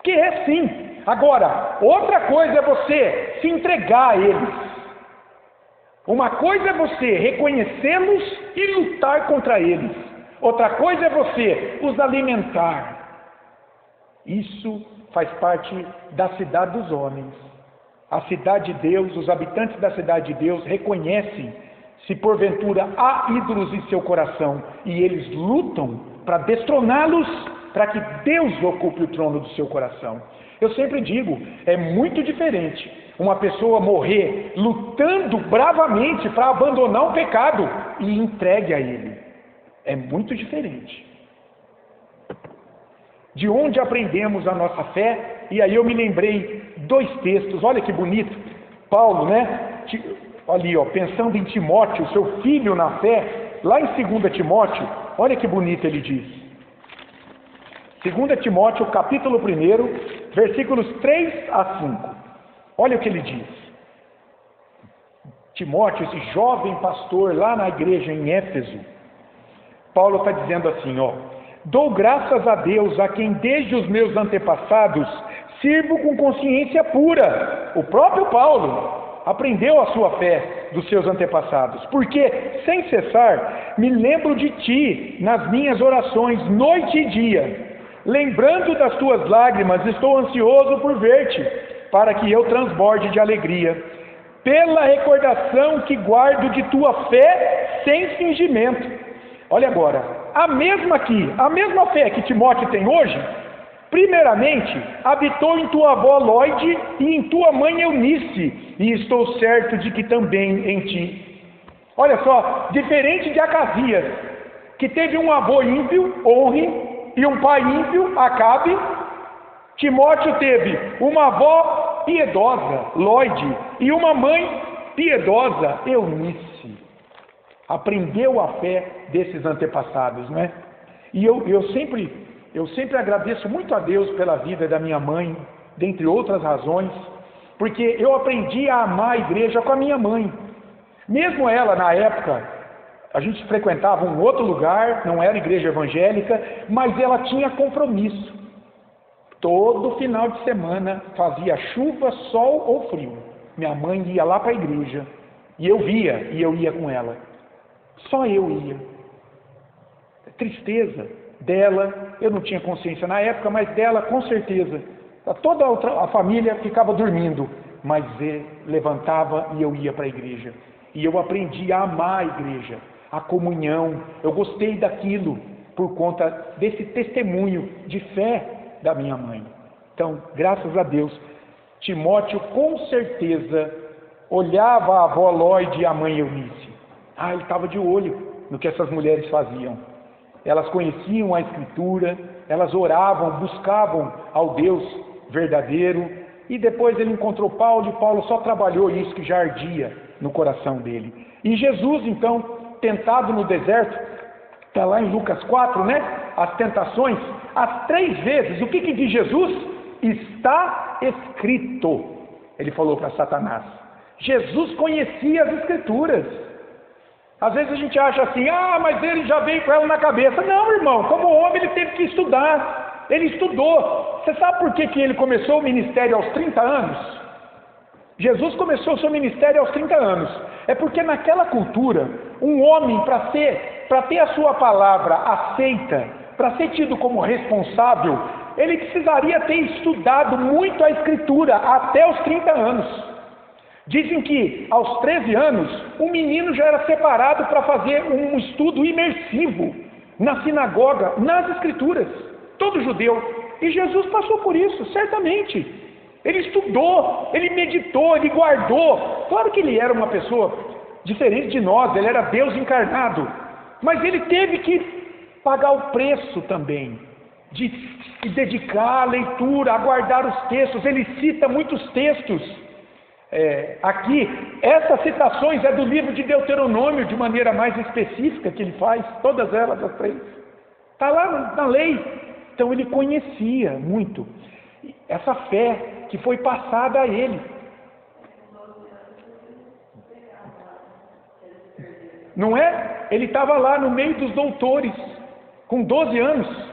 Que é sim. Agora, outra coisa é você se entregar a eles. Uma coisa é você reconhecê-los e lutar contra eles. Outra coisa é você os alimentar. Isso faz parte da cidade dos homens. A cidade de Deus, os habitantes da cidade de Deus reconhecem se porventura há ídolos em seu coração e eles lutam para destroná-los, para que Deus ocupe o trono do seu coração. Eu sempre digo, é muito diferente uma pessoa morrer lutando bravamente para abandonar o pecado e entregue a ele. É muito diferente. De onde aprendemos a nossa fé? E aí eu me lembrei 2 textos, olha que bonito. Paulo, né? Ali, ó, pensando em Timóteo, seu filho na fé, lá em 2 Timóteo, olha que bonito ele diz. 2 Timóteo, capítulo 1, versículos 3 a 5. Olha o que ele diz. Timóteo, esse jovem pastor lá na igreja em Éfeso, Paulo está dizendo assim, ó: dou graças a Deus a quem desde os meus antepassados sirvo com consciência pura. O próprio Paulo aprendeu a sua fé dos seus antepassados, porque sem cessar me lembro de ti nas minhas orações noite e dia, lembrando das tuas lágrimas estou ansioso por ver-te, para que eu transborde de alegria, pela recordação que guardo de tua fé sem fingimento. Olha agora, a mesma fé que Timóteo tem hoje, primeiramente, habitou em tua avó Lóide e em tua mãe Eunice, e estou certo de que também em ti. Olha só, diferente de Acasias, que teve um avô ímpio, Onre, e um pai ímpio, Acabe, Timóteo teve uma avó piedosa, Lóide, e uma mãe piedosa, Eunice. Aprendeu a fé desses antepassados, não é? E eu sempre agradeço muito a Deus pela vida da minha mãe, dentre outras razões, porque eu aprendi a amar a igreja com a minha mãe. Mesmo ela, na época, a gente frequentava um outro lugar, não era igreja evangélica, mas ela tinha compromisso. Todo final de semana, fazia chuva, sol ou frio, minha mãe ia lá para a igreja E eu via, e eu ia com ela. Só eu ia. Tristeza dela, eu não tinha consciência na época, mas dela com certeza. Toda a família ficava dormindo, mas ele levantava e eu ia para a igreja. E eu aprendi a amar a igreja, a comunhão. Eu gostei daquilo por conta desse testemunho de fé da minha mãe. Então, graças a Deus, Timóteo com certeza olhava a avó Lloyd e a mãe Eunice. Ele estava de olho no que essas mulheres faziam. Elas conheciam a Escritura, elas oravam, buscavam ao Deus verdadeiro, e depois ele encontrou Paulo, e Paulo só trabalhou isso que já ardia no coração dele. E Jesus, então, tentado no deserto, está lá em Lucas 4, né? As tentações, as 3 vezes, o que diz Jesus? Está escrito, ele falou para Satanás. Jesus conhecia as Escrituras. Às vezes a gente acha assim, mas ele já veio com ela na cabeça. Não, irmão, como homem ele teve que estudar. Ele estudou. Você sabe por que ele começou o ministério aos 30 anos? Jesus começou o seu ministério aos 30 anos. É porque naquela cultura, um homem, para ter a sua palavra aceita, para ser tido como responsável, ele precisaria ter estudado muito a Escritura até os 30 anos. Dizem que aos 13 anos, o menino já era separado para fazer um estudo imersivo na sinagoga, nas Escrituras. Todo judeu. E Jesus passou por isso, certamente. Ele estudou, ele meditou, ele guardou. Claro que ele era uma pessoa diferente de nós, ele era Deus encarnado. Mas ele teve que pagar o preço também de se dedicar à leitura, a guardar os textos. Ele cita muitos textos. Aqui, essas citações é do livro de Deuteronômio, de maneira mais específica que ele faz, todas elas, as 3. Está lá na lei. Então ele conhecia muito essa fé que foi passada a ele. Não é? Ele estava lá no meio dos doutores, com 12 anos,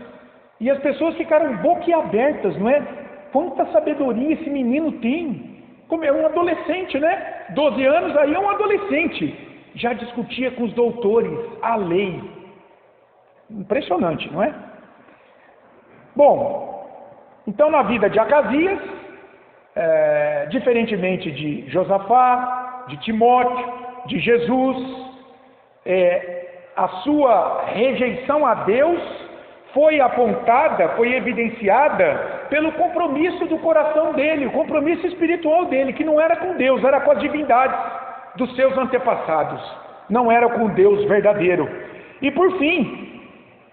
e as pessoas ficaram boquiabertas, não é? Quanta sabedoria esse menino tem! Como é um adolescente, né? 12 anos, aí é um adolescente. Já discutia com os doutores a lei. Impressionante, não é? Bom, então na vida de Acasias, diferentemente de Josafá, de Timóteo, de Jesus, a sua rejeição a Deus foi apontada, foi evidenciada pelo compromisso do coração dele, o compromisso espiritual dele, que não era com Deus, era com as divindades dos seus antepassados, não era com Deus verdadeiro. E por fim,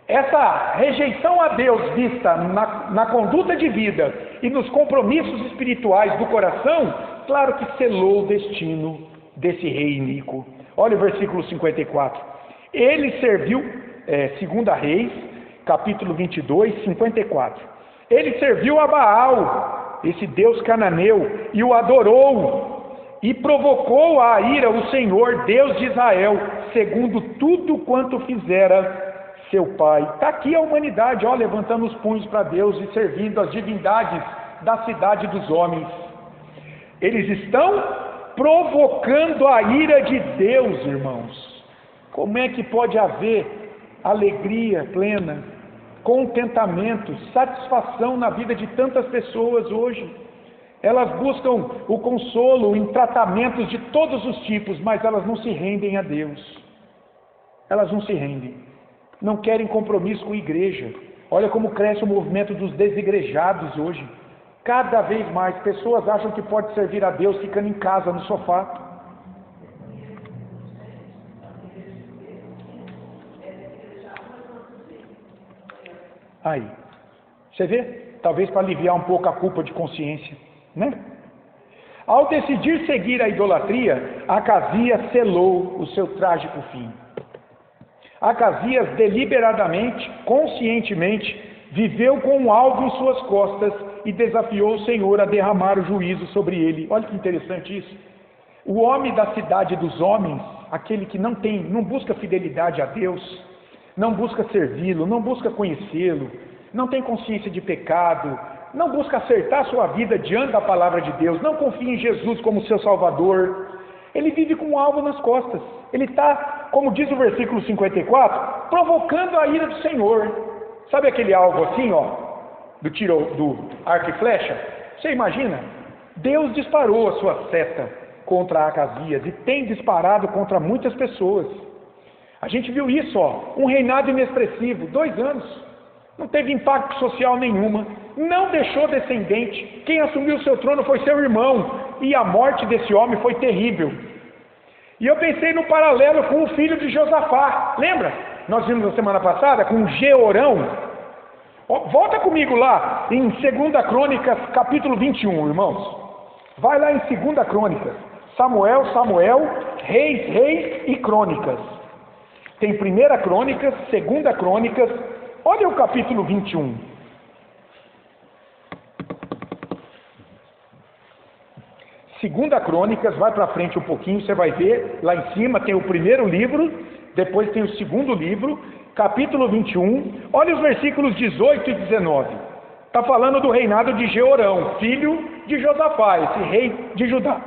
essa rejeição a Deus vista na conduta de vida e nos compromissos espirituais do coração, claro que selou o destino desse rei iníquo. Olha o versículo 54. Ele serviu, 2 Reis, capítulo 22, 54. Ele serviu a Baal, esse deus cananeu, e o adorou, e provocou a ira o Senhor, Deus de Israel, segundo tudo quanto fizera seu pai. Está aqui a humanidade, levantando os punhos para Deus e servindo as divindades da cidade dos homens. Eles estão provocando a ira de Deus, irmãos. Como é que pode haver alegria plena, contentamento, satisfação na vida de tantas pessoas hoje? Elas buscam o consolo em tratamentos de todos os tipos, mas elas não se rendem a Deus. Elas não se rendem. Não querem compromisso com a igreja. Olha como cresce o movimento dos desigrejados hoje. Cada vez mais pessoas acham que pode servir a Deus ficando em casa, no sofá. Aí, você vê? Talvez para aliviar um pouco a culpa de consciência, né? Ao decidir seguir a idolatria, Acasias selou o seu trágico fim. Acasias deliberadamente, conscientemente, viveu com um alvo em suas costas e desafiou o Senhor a derramar o juízo sobre ele. Olha que interessante isso. O homem da cidade dos homens, aquele que não busca fidelidade a Deus, não busca servi-lo, não busca conhecê-lo, não tem consciência de pecado, não busca acertar sua vida diante da palavra de Deus, não confia em Jesus como seu Salvador, Ele vive com um alvo nas costas. Ele está, como diz o versículo 54, provocando a ira do Senhor. Sabe aquele alvo assim, ó, do tiro, do arco e flecha? Você imagina? Deus disparou a sua seta contra Acasias e tem disparado contra muitas pessoas. A gente viu isso, ó, um reinado inexpressivo, 2 anos. Não teve impacto social nenhuma, não deixou descendente. Quem assumiu o seu trono foi seu irmão, e a morte desse homem foi terrível. E eu pensei no paralelo com o filho de Josafá, lembra? Nós vimos na semana passada com Jeorão. Volta comigo lá em 2 Crônicas, capítulo 21, irmãos. Vai lá em 2 Crônicas, Samuel, Reis e Crônicas. Tem 1 Crônicas, 2 Crônicas. Olha o capítulo 21. Segunda Crônicas, vai para frente um pouquinho, você vai ver, lá em cima tem o primeiro livro, depois tem o segundo livro, capítulo 21, olha os versículos 18 e 19. Está falando do reinado de Jeorão, filho de Josafá, esse rei de Judá.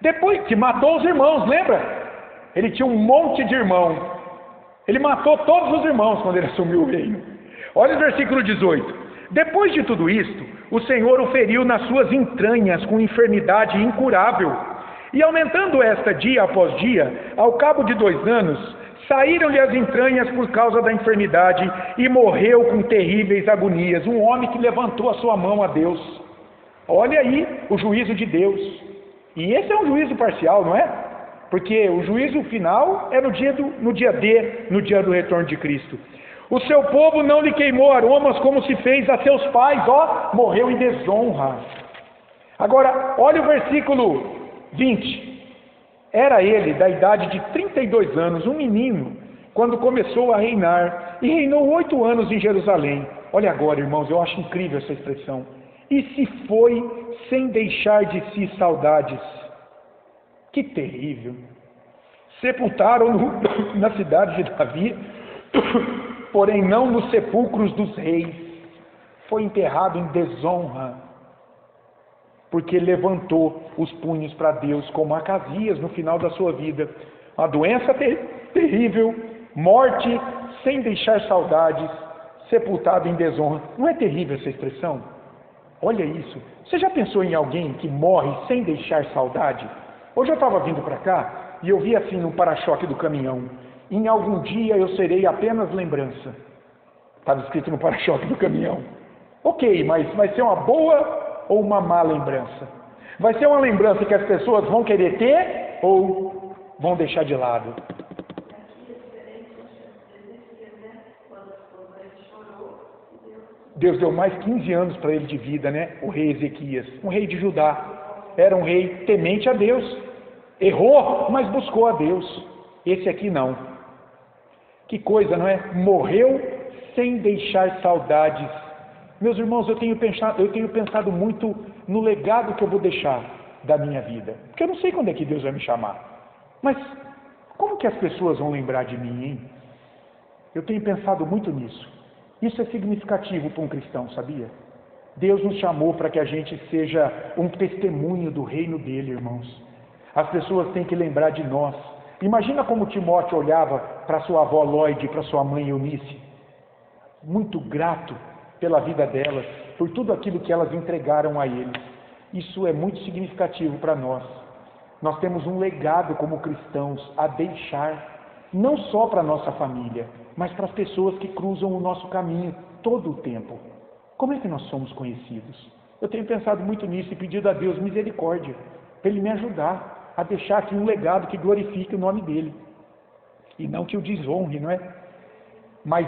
Depois que matou os irmãos, lembra? Ele tinha um monte de irmãos. Ele matou todos os irmãos quando ele assumiu o reino. Olha o versículo 18. Depois de tudo isto, o Senhor o feriu nas suas entranhas com enfermidade incurável. E aumentando esta dia após dia, ao cabo de 2 anos, saíram-lhe as entranhas por causa da enfermidade e morreu com terríveis agonias. Um homem que levantou a sua mão a Deus. Olha aí o juízo de Deus. E esse é um juízo parcial, não é? Porque o juízo final é no dia D, no dia do retorno de Cristo. O seu povo não lhe queimou aromas como se fez a seus pais, ó, morreu em desonra. Agora, olha o versículo 20. Era ele da idade de 32 anos, um menino, quando começou a reinar, e reinou 8 anos em Jerusalém. Olha agora, irmãos, eu acho incrível essa expressão. E se foi sem deixar de si saudades. Que terrível! Sepultaram-no na cidade de Davi, porém não nos sepulcros dos reis. Foi enterrado em desonra, porque levantou os punhos para Deus, como Acasias no final da sua vida. Uma doença terrível, morte sem deixar saudades, sepultado em desonra. Não é terrível essa expressão? Olha isso. Você já pensou em alguém que morre sem deixar saudade? Hoje eu estava vindo para cá e eu vi assim no para-choque do caminhão: em algum dia eu serei apenas lembrança. Estava escrito no para-choque do caminhão. Ok, mas vai ser uma boa ou uma má lembrança? Vai ser uma lembrança que as pessoas vão querer ter ou vão deixar de lado? Deus deu mais 15 anos para ele de vida, né? O rei Ezequias, um rei de Judá. Era um rei temente a Deus. Errou, mas buscou a Deus. Esse aqui não. Que coisa, não é? Morreu sem deixar saudades. Meus irmãos, eu tenho pensado muito no legado que eu vou deixar da minha vida. Porque eu não sei quando é que Deus vai me chamar. Mas como que as pessoas vão lembrar de mim, hein? Eu tenho pensado muito nisso. Isso é significativo para um cristão, sabia? Deus nos chamou para que a gente seja um testemunho do reino dele, irmãos. As pessoas têm que lembrar de nós. Imagina como Timóteo olhava para sua avó Lloyd e para sua mãe Eunice. Muito grato pela vida delas, por tudo aquilo que elas entregaram a ele. Isso é muito significativo para nós. Nós temos um legado como cristãos a deixar, não só para a nossa família, mas para as pessoas que cruzam o nosso caminho todo o tempo. Como é que nós somos conhecidos? Eu tenho pensado muito nisso e pedido a Deus misericórdia, para Ele me ajudar a deixar aqui um legado que glorifique o nome dEle. E não que o desonre, não é? Mas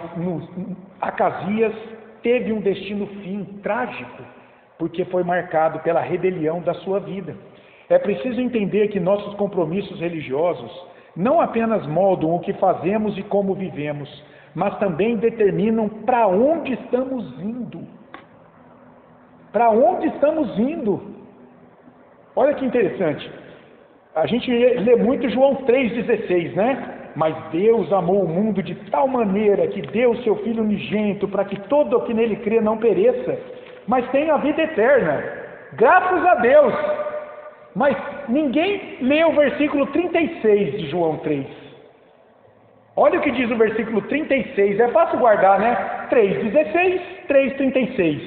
Acasias teve um destino fim trágico, porque foi marcado pela rebelião da sua vida. É preciso entender que nossos compromissos religiosos não apenas moldam o que fazemos e como vivemos, mas também determinam para onde estamos indo. Para onde estamos indo? Olha que interessante. A gente lê muito João 3,16, né? Mas Deus amou o mundo de tal maneira que deu o seu Filho unigênito para que todo o que nele crê não pereça, mas tenha a vida eterna. Graças a Deus! Mas ninguém lê o versículo 36 de João 3. Olha o que diz o versículo 36, é fácil guardar, né? 3,16, 3,36.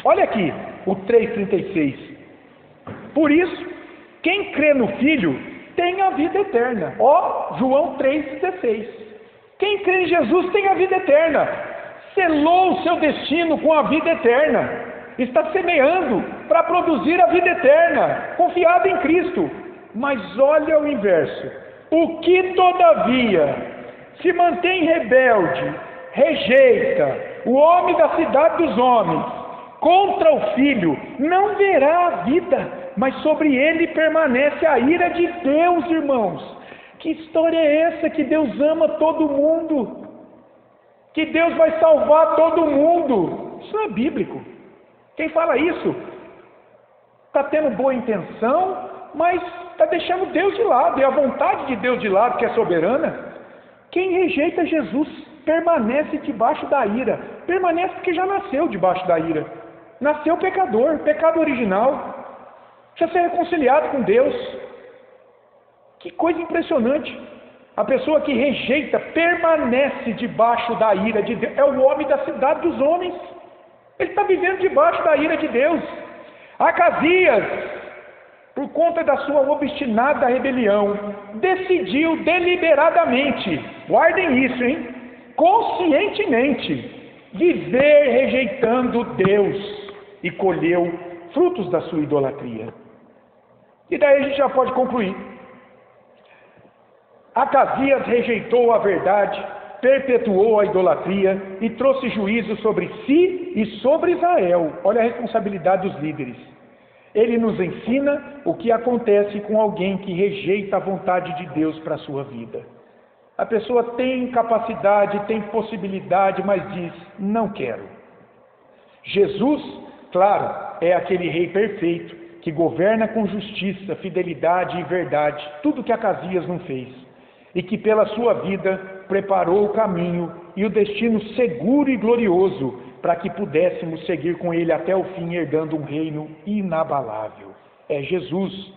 Olha aqui, o 3,36. Por isso, quem crê no Filho tem a vida eterna. Ó, João 3,16. Quem crê em Jesus tem a vida eterna. Selou o seu destino com a vida eterna. Está semeando para produzir a vida eterna, confiado em Cristo. Mas olha o inverso. O que todavia se mantém rebelde, rejeita o homem da cidade dos homens contra o Filho, não verá a vida, mas sobre ele permanece a ira de Deus, irmãos. Que história é essa? Que Deus ama todo mundo, que Deus vai salvar todo mundo. Isso não é bíblico. Quem fala isso está tendo boa intenção, mas está deixando Deus de lado, e a vontade de Deus de lado, que é soberana. Quem rejeita Jesus permanece debaixo da ira. Permanece porque já nasceu debaixo da ira. Nasceu pecador, pecado original. Já ser reconciliado com Deus. Que coisa impressionante. A pessoa que rejeita permanece debaixo da ira de Deus. É o homem da cidade dos homens. Ele está vivendo debaixo da ira de Deus. Acasias, por conta da sua obstinada rebelião, decidiu deliberadamente, guardem isso, hein? Conscientemente, viver rejeitando Deus e colheu frutos da sua idolatria. E daí a gente já pode concluir. Acasias rejeitou a verdade, perpetuou a idolatria e trouxe juízo sobre si e sobre Israel. Olha a responsabilidade dos líderes. Ele nos ensina o que acontece com alguém que rejeita a vontade de Deus para a sua vida. A pessoa tem capacidade, tem possibilidade, mas diz, não quero. Jesus, claro, é aquele rei perfeito, que governa com justiça, fidelidade e verdade, tudo que Acasias não fez, e que pela sua vida preparou o caminho e o destino seguro e glorioso para que pudéssemos seguir com ele até o fim, herdando um reino inabalável. É Jesus.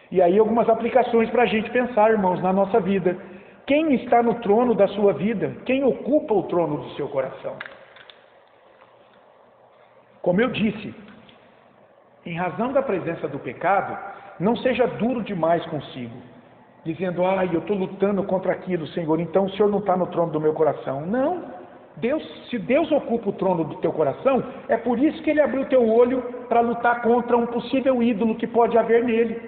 E aí algumas aplicações para a gente pensar, irmãos, na nossa vida. Quem está no trono da sua vida? Quem ocupa o trono do seu coração? Como eu disse, em razão da presença do pecado, não seja duro demais consigo, dizendo, eu estou lutando contra aquilo, Senhor, então o Senhor não está no trono do meu coração. Não. Se Deus ocupa o trono do teu coração, é por isso que Ele abriu o teu olho para lutar contra um possível ídolo que pode haver nele.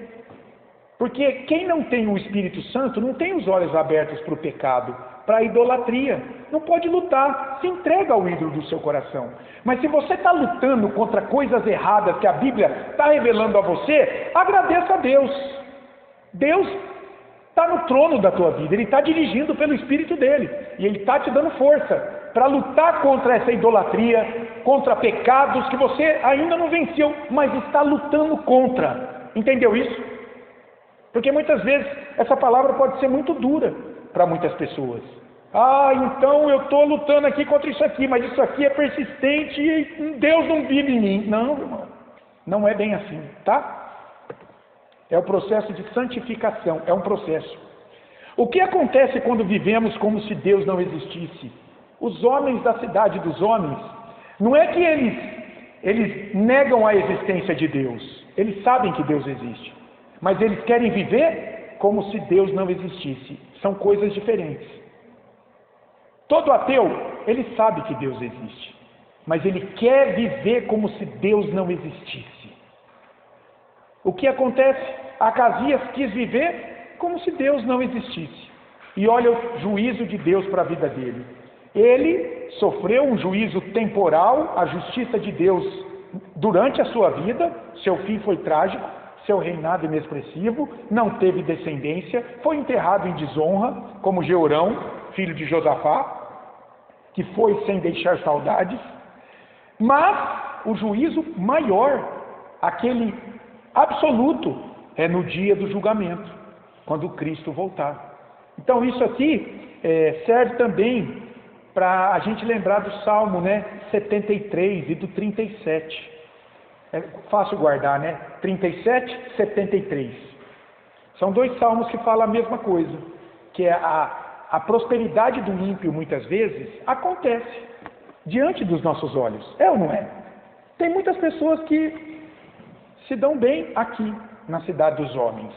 Porque quem não tem o Espírito Santo não tem os olhos abertos para o pecado, para a idolatria. Não pode lutar, se entrega ao ídolo do seu coração. Mas se você está lutando contra coisas erradas que a Bíblia está revelando a você, agradeça a Deus. Deus está no trono da tua vida, Ele está dirigindo pelo Espírito dEle, e Ele está te dando força para lutar contra essa idolatria, contra pecados que você ainda não venceu, mas está lutando contra. Entendeu isso? Porque muitas vezes essa palavra pode ser muito dura para muitas pessoas. Então eu estou lutando aqui contra isso aqui, mas isso aqui é persistente e Deus não vive em mim. Não, irmão, não é bem assim, tá? É o processo de santificação, é um processo. O que acontece quando vivemos como se Deus não existisse? Os homens da cidade dos homens, não é que eles negam a existência de Deus, eles sabem que Deus existe, mas eles querem viver como se Deus não existisse. São coisas diferentes. Todo ateu, ele sabe que Deus existe, mas ele quer viver como se Deus não existisse. O que acontece? Acasias quis viver como se Deus não existisse. E olha o juízo de Deus para a vida dele. Ele sofreu um juízo temporal, a justiça de Deus durante a sua vida, seu fim foi trágico, seu reinado inexpressivo, não teve descendência, foi enterrado em desonra, como Jeorão, filho de Josafá, que foi sem deixar saudades. Mas o juízo maior, aquele absoluto, é no dia do julgamento, quando Cristo voltar. Então isso aqui serve também para a gente lembrar do Salmo 73 e do 37. É fácil guardar, né? 37, 73. São dois salmos que falam a mesma coisa, que é a prosperidade do ímpio, muitas vezes, acontece diante dos nossos olhos. É ou não é? Tem muitas pessoas que se dão bem aqui, na cidade dos homens.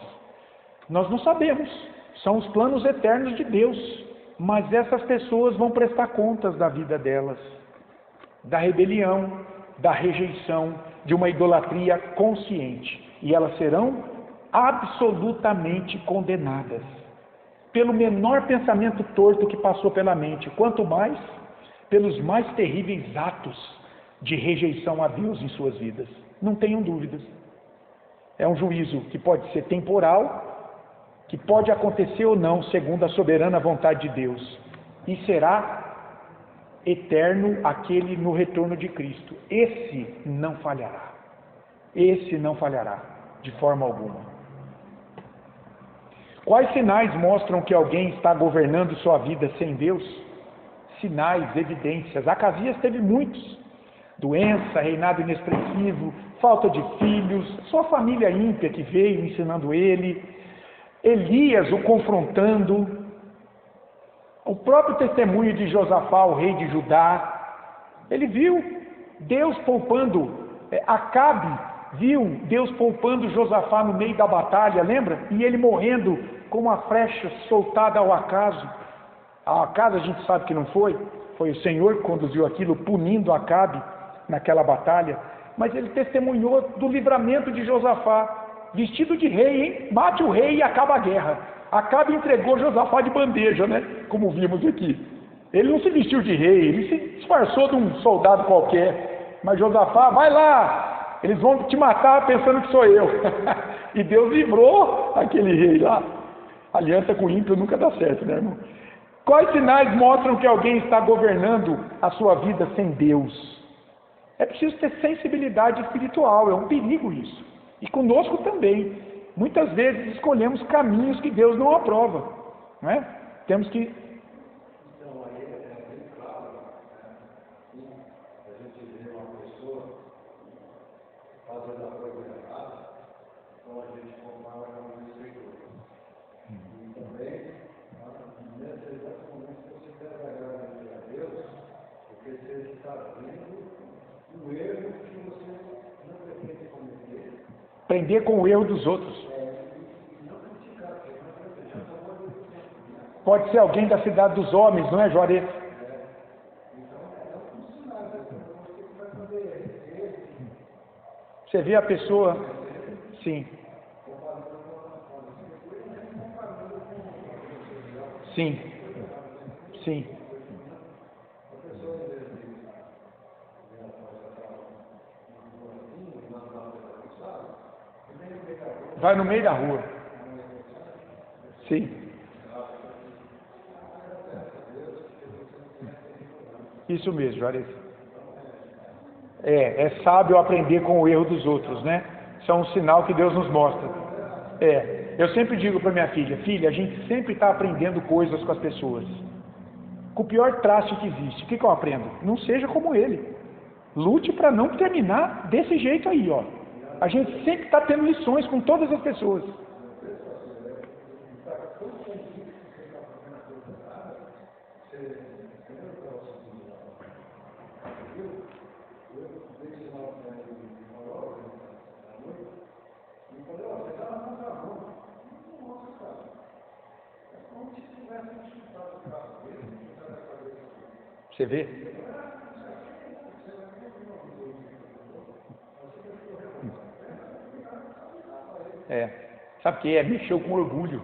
Nós não sabemos, são os planos eternos de Deus, mas essas pessoas vão prestar contas da vida delas, da rebelião, da rejeição, de uma idolatria consciente, e elas serão absolutamente condenadas pelo menor pensamento torto que passou pela mente, quanto mais pelos mais terríveis atos de rejeição a Deus em suas vidas. Não tenham dúvidas. É um juízo que pode ser temporal, que pode acontecer ou não, segundo a soberana vontade de Deus, e será eterno aquele no retorno de Cristo. Esse não falhará. Esse não falhará, de forma alguma. Quais sinais mostram que alguém está governando sua vida sem Deus? Sinais, evidências. Acasias teve muitos. Doença, reinado inexpressivo, falta de filhos, sua família ímpia que veio ensinando ele, Elias o confrontando, o próprio testemunho de Josafá, o rei de Judá. Ele viu Deus poupando, Acabe viu Deus poupando Josafá no meio da batalha, lembra? E ele morrendo com uma flecha soltada ao acaso. Ao acaso a gente sabe que não foi o Senhor que conduziu aquilo, punindo Acabe naquela batalha, mas ele testemunhou do livramento de Josafá, vestido de rei, hein? Mate o rei e acaba a guerra. Acabe entregou Josafá de bandeja, né? Como vimos aqui. Ele não se vestiu de rei, ele se disfarçou de um soldado qualquer, mas Josafá, vai lá, eles vão te matar pensando que sou eu. E Deus livrou aquele rei lá. Aliança com o ímpio nunca dá certo, né, irmão? Quais sinais mostram que alguém está governando a sua vida sem Deus? É preciso ter sensibilidade espiritual, é um perigo isso. E conosco também. Muitas vezes escolhemos caminhos que Deus não aprova, não é? Temos que... Então, aí é bem claro, a gente vê uma pessoa fazendo a coisa errada, então a gente compara com o escritor. E também, nesse exato momento, você deve agradecer a Deus, porque você está vendo o erro que você não pretende cometer. Aprender com o erro dos outros. Pode ser alguém da cidade dos homens, não é, Juarez? Você vê a pessoa, sim. Sim. Sim. Vai no meio da rua. Sim. Isso mesmo, Juarez. É sábio aprender com o erro dos outros, né? Isso é um sinal que Deus nos mostra. Eu sempre digo para minha filha, a gente sempre está aprendendo coisas com as pessoas. Com o pior traço que existe. O que eu aprendo? Não seja como ele. Lute para não terminar desse jeito aí, ó. A gente sempre está tendo lições com todas as pessoas. Você vê? Sabe o que é? Mexeu com orgulho.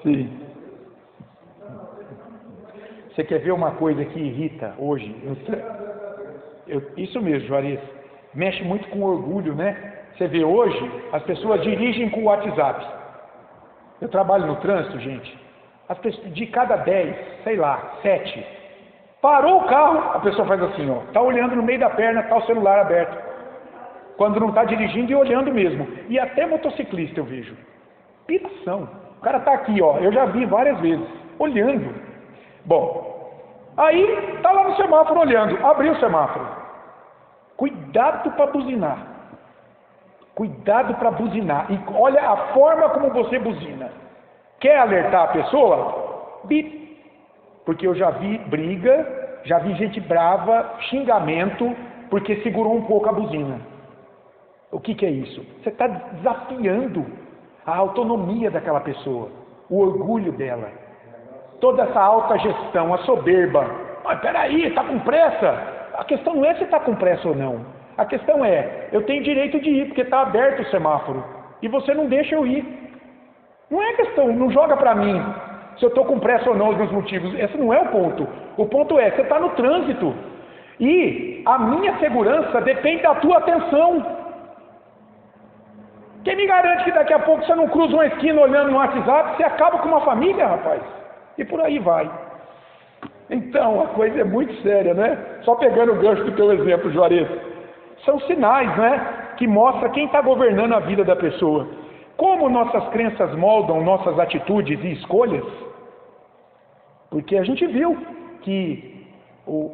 Sim. Você quer ver uma coisa que irrita hoje? Isso mesmo, Juarez. Mexe muito com orgulho, né? Você vê hoje, as pessoas dirigem com o WhatsApp. Eu trabalho no trânsito, gente. As pessoas, de cada 10, sei lá, 7, parou o carro, a pessoa faz assim, ó. Tá olhando no meio da perna, tá o celular aberto. Quando não está dirigindo e olhando mesmo. E até motociclista eu vejo. Piração. O cara tá aqui, ó. Eu já vi várias vezes. Olhando. Bom, Aí está lá no semáforo olhando, abriu o semáforo. Cuidado para buzinar. Cuidado para buzinar. E olha a forma como você buzina. Quer alertar a pessoa? Bip. Porque eu já vi briga, já vi gente brava, xingamento, porque segurou um pouco a buzina. O que é isso? Você está desafiando a autonomia daquela pessoa, o orgulho dela, toda essa alta gestão, a soberba. Mas peraí, está com pressa? A questão não é se está com pressa ou não. A questão é, eu tenho direito de ir, porque está aberto o semáforo, e você não deixa eu ir. Não é questão, não joga para mim se eu estou com pressa ou não, os meus motivos. Esse não é o ponto. O ponto é, você está no trânsito. E a minha segurança depende da tua atenção. Quem me garante que daqui a pouco você não cruza uma esquina olhando no WhatsApp, você acaba com uma família, rapaz? E por aí vai. Então, a coisa é muito séria, né? Só pegando o gancho do teu exemplo, Juarez. São sinais, né? Que mostram quem está governando a vida da pessoa. Como nossas crenças moldam nossas atitudes e escolhas? Porque a gente viu que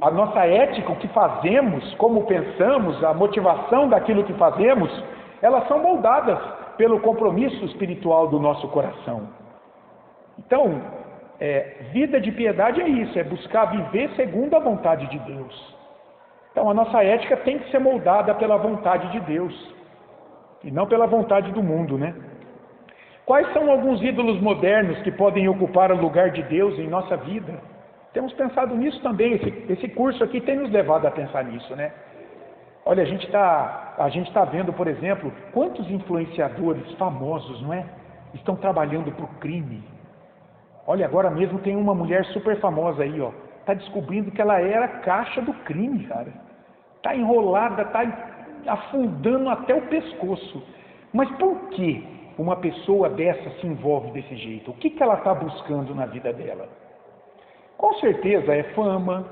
a nossa ética, o que fazemos, como pensamos, a motivação daquilo que fazemos, elas são moldadas pelo compromisso espiritual do nosso coração. Então, vida de piedade é isso, é buscar viver segundo a vontade de Deus. Então, a nossa ética tem que ser moldada pela vontade de Deus, e não pela vontade do mundo, né? Quais são alguns ídolos modernos que podem ocupar o lugar de Deus em nossa vida? Temos pensado nisso também, esse curso aqui tem nos levado a pensar nisso, né? Olha, a gente tá vendo, por exemplo, quantos influenciadores famosos, não é? Estão trabalhando para o crime. Olha, agora mesmo tem uma mulher super famosa aí, ó. Está descobrindo que ela era caixa do crime, cara. Está enrolada, está afundando até o pescoço. Mas por que uma pessoa dessa se envolve desse jeito? O que ela está buscando na vida dela? Com certeza é fama,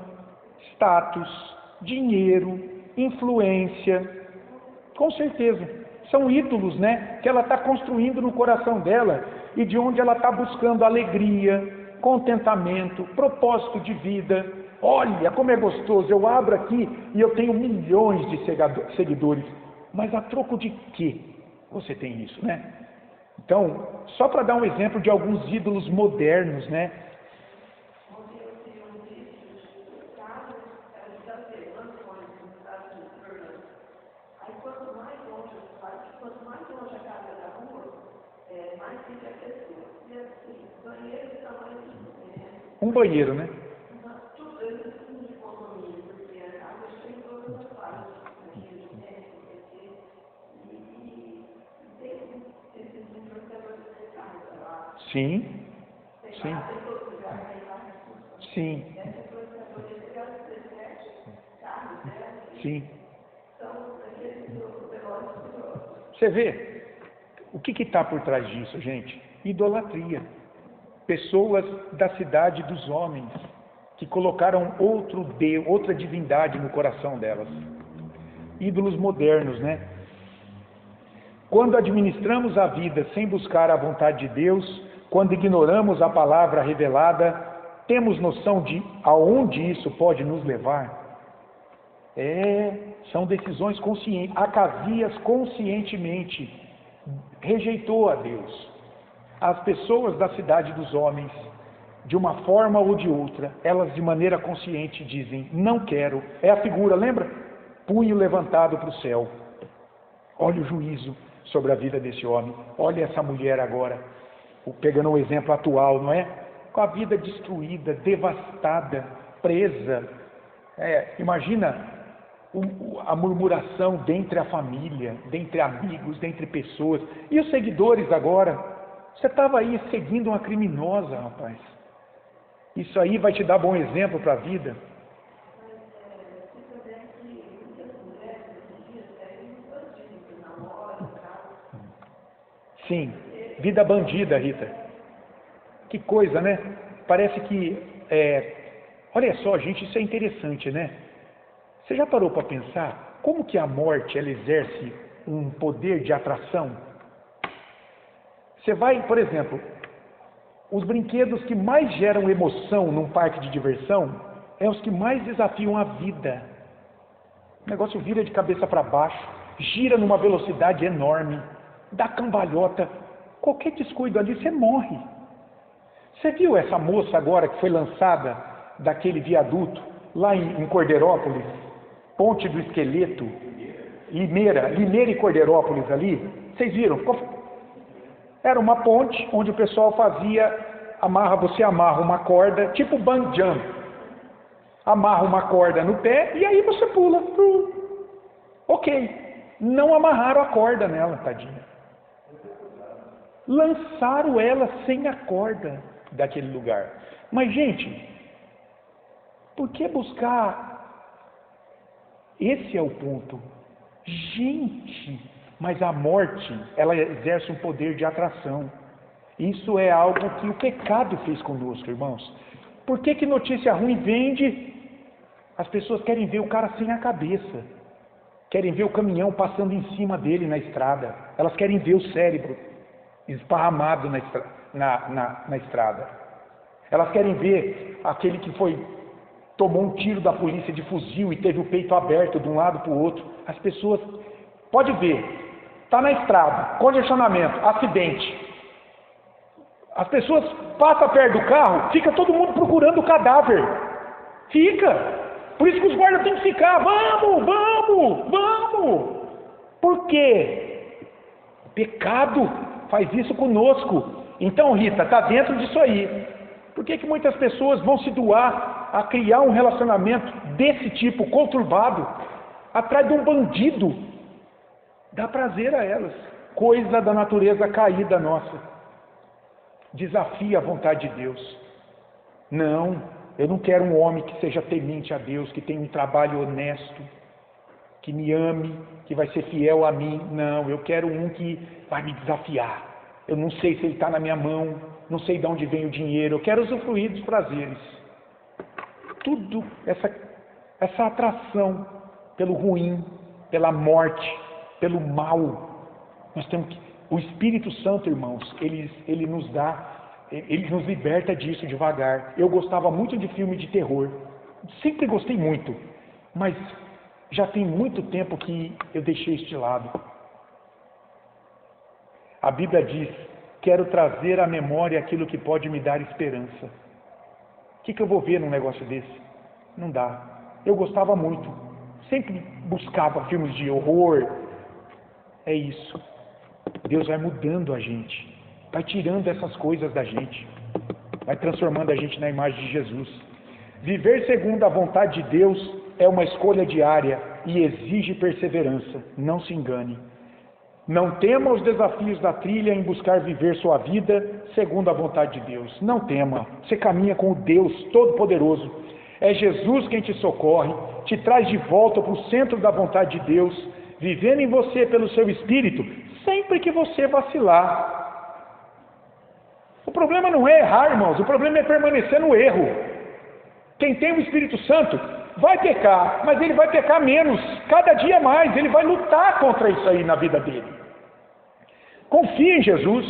status, dinheiro, influência. Com certeza. São ídolos, né? Que ela está construindo no coração dela e de onde ela está buscando alegria, contentamento, propósito de vida. Olha como é gostoso, eu abro aqui e eu tenho milhões de seguidores. Mas a troco de quê você tem isso, né? Então, só para dar um exemplo de alguns ídolos modernos, né? Um banheiro, né? Sim, sim, sim, sim. Você vê, o que está por trás disso, gente? Idolatria. Pessoas da cidade dos homens, que colocaram outra divindade no coração delas. Ídolos modernos, né? Quando administramos a vida sem buscar a vontade de Deus, quando ignoramos a palavra revelada, temos noção de aonde isso pode nos levar? São decisões conscientes. Acasias conscientemente rejeitou a Deus. As pessoas da cidade dos homens, de uma forma ou de outra, elas de maneira consciente dizem, não quero. É a figura, lembra? Punho levantado para o céu. Olha o juízo sobre a vida desse homem. Olha essa mulher agora, pegando um exemplo atual, não é? Com a vida destruída, devastada, presa. Imagina a murmuração dentre a família, dentre amigos, dentre pessoas. E os seguidores agora? Você estava aí seguindo uma criminosa, rapaz. Isso aí vai te dar bom exemplo para a vida. Sim, vida bandida, Rita. Que coisa, né? Parece que... olha só, gente, isso é interessante, né? Você já parou para pensar como que a morte ela exerce um poder de atração? Você vai, por exemplo, os brinquedos que mais geram emoção num parque de diversão é os que mais desafiam a vida. O negócio vira de cabeça para baixo, gira numa velocidade enorme, dá cambalhota, qualquer descuido ali você morre. Você viu essa moça agora que foi lançada daquele viaduto lá em Cordeirópolis, Ponte do Esqueleto, Limeira e Cordeirópolis ali? Vocês viram? Era uma ponte onde o pessoal você amarra uma corda, tipo bungee jump. Amarra uma corda no pé e aí você pula. Ok. Não amarraram a corda nela, tadinha. Lançaram ela sem a corda daquele lugar. Mas, gente, por que buscar? Esse é o ponto. Gente, mas a morte, ela exerce um poder de atração. Isso é algo que o pecado fez conosco, irmãos. Por que notícia ruim vende? As pessoas querem ver o cara sem a cabeça. Querem ver o caminhão passando em cima dele na estrada. Elas querem ver o cérebro esparramado na estrada. Elas querem ver aquele que tomou um tiro da polícia de fuzil e teve o peito aberto de um lado para o outro. As pessoas, pode ver, está na estrada, congestionamento, acidente. As pessoas passam perto do carro, fica todo mundo procurando o cadáver. Fica. Por isso que os guardas têm que ficar. Vamos. Por quê? Pecado faz isso conosco. Então, Rita, está dentro disso aí. Por que muitas pessoas vão se doar a criar um relacionamento desse tipo, conturbado, atrás de um bandido? Dá prazer a elas. Coisa da natureza caída nossa. Desafia a vontade de Deus. Não, eu não quero um homem que seja temente a Deus, que tenha um trabalho honesto, que me ame, que vai ser fiel a mim. Não, eu quero um que vai me desafiar. Eu não sei se ele está na minha mão, não sei de onde vem o dinheiro, eu quero usufruir dos prazeres. Tudo, essa atração pelo ruim, pela morte, pelo mal, nós temos que... O Espírito Santo, irmãos, ele nos liberta disso devagar. Eu gostava muito de filme de terror, sempre gostei muito, mas já tem muito tempo que eu deixei isso de lado. A Bíblia diz: quero trazer à memória aquilo que pode me dar esperança. O que eu vou ver num negócio desse? Não dá. Eu gostava muito, sempre buscava filmes de horror. É isso. Deus vai mudando a gente, vai tirando essas coisas da gente, vai transformando a gente na imagem de Jesus. Viver segundo a vontade de Deus é uma escolha diária e exige perseverança. Não se engane. Não tema os desafios da trilha em buscar viver sua vida segundo a vontade de Deus. Não tema. Você caminha com o Deus Todo-Poderoso. É Jesus quem te socorre, te traz de volta para o centro da vontade de Deus, vivendo em você pelo seu Espírito, sempre que você vacilar. O problema não é errar, irmãos, o problema é permanecer no erro. Quem tem o Espírito Santo vai pecar, mas ele vai pecar menos, cada dia mais, ele vai lutar contra isso aí na vida dele. Confia em Jesus,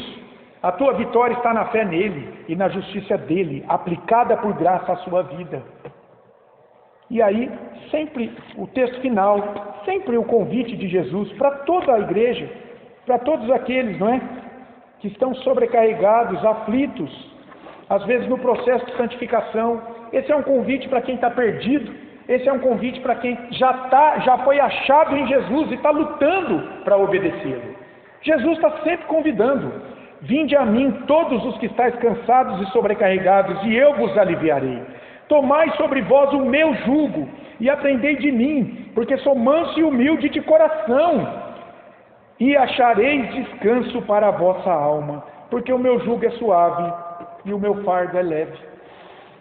a tua vitória está na fé nele e na justiça dele, aplicada por graça à sua vida. E aí, sempre o texto final, sempre o convite de Jesus para toda a igreja, para todos aqueles, não é, que estão sobrecarregados, aflitos, às vezes no processo de santificação. Esse é um convite para quem está perdido, esse é um convite para quem já foi achado em Jesus e está lutando para obedecê-lo. Jesus está sempre convidando: vinde a mim todos os que estáis cansados e sobrecarregados, e eu vos aliviarei. Tomai sobre vós o meu jugo e aprendei de mim, porque sou manso e humilde de coração, e achareis descanso para a vossa alma, porque o meu jugo é suave e o meu fardo é leve.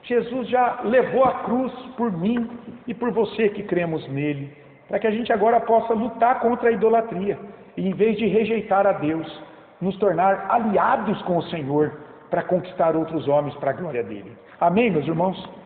Jesus já levou a cruz por mim e por você que cremos nele, para que a gente agora possa lutar contra a idolatria, e em vez de rejeitar a Deus, nos tornar aliados com o Senhor, para conquistar outros homens para a glória dele. Amém, meus irmãos?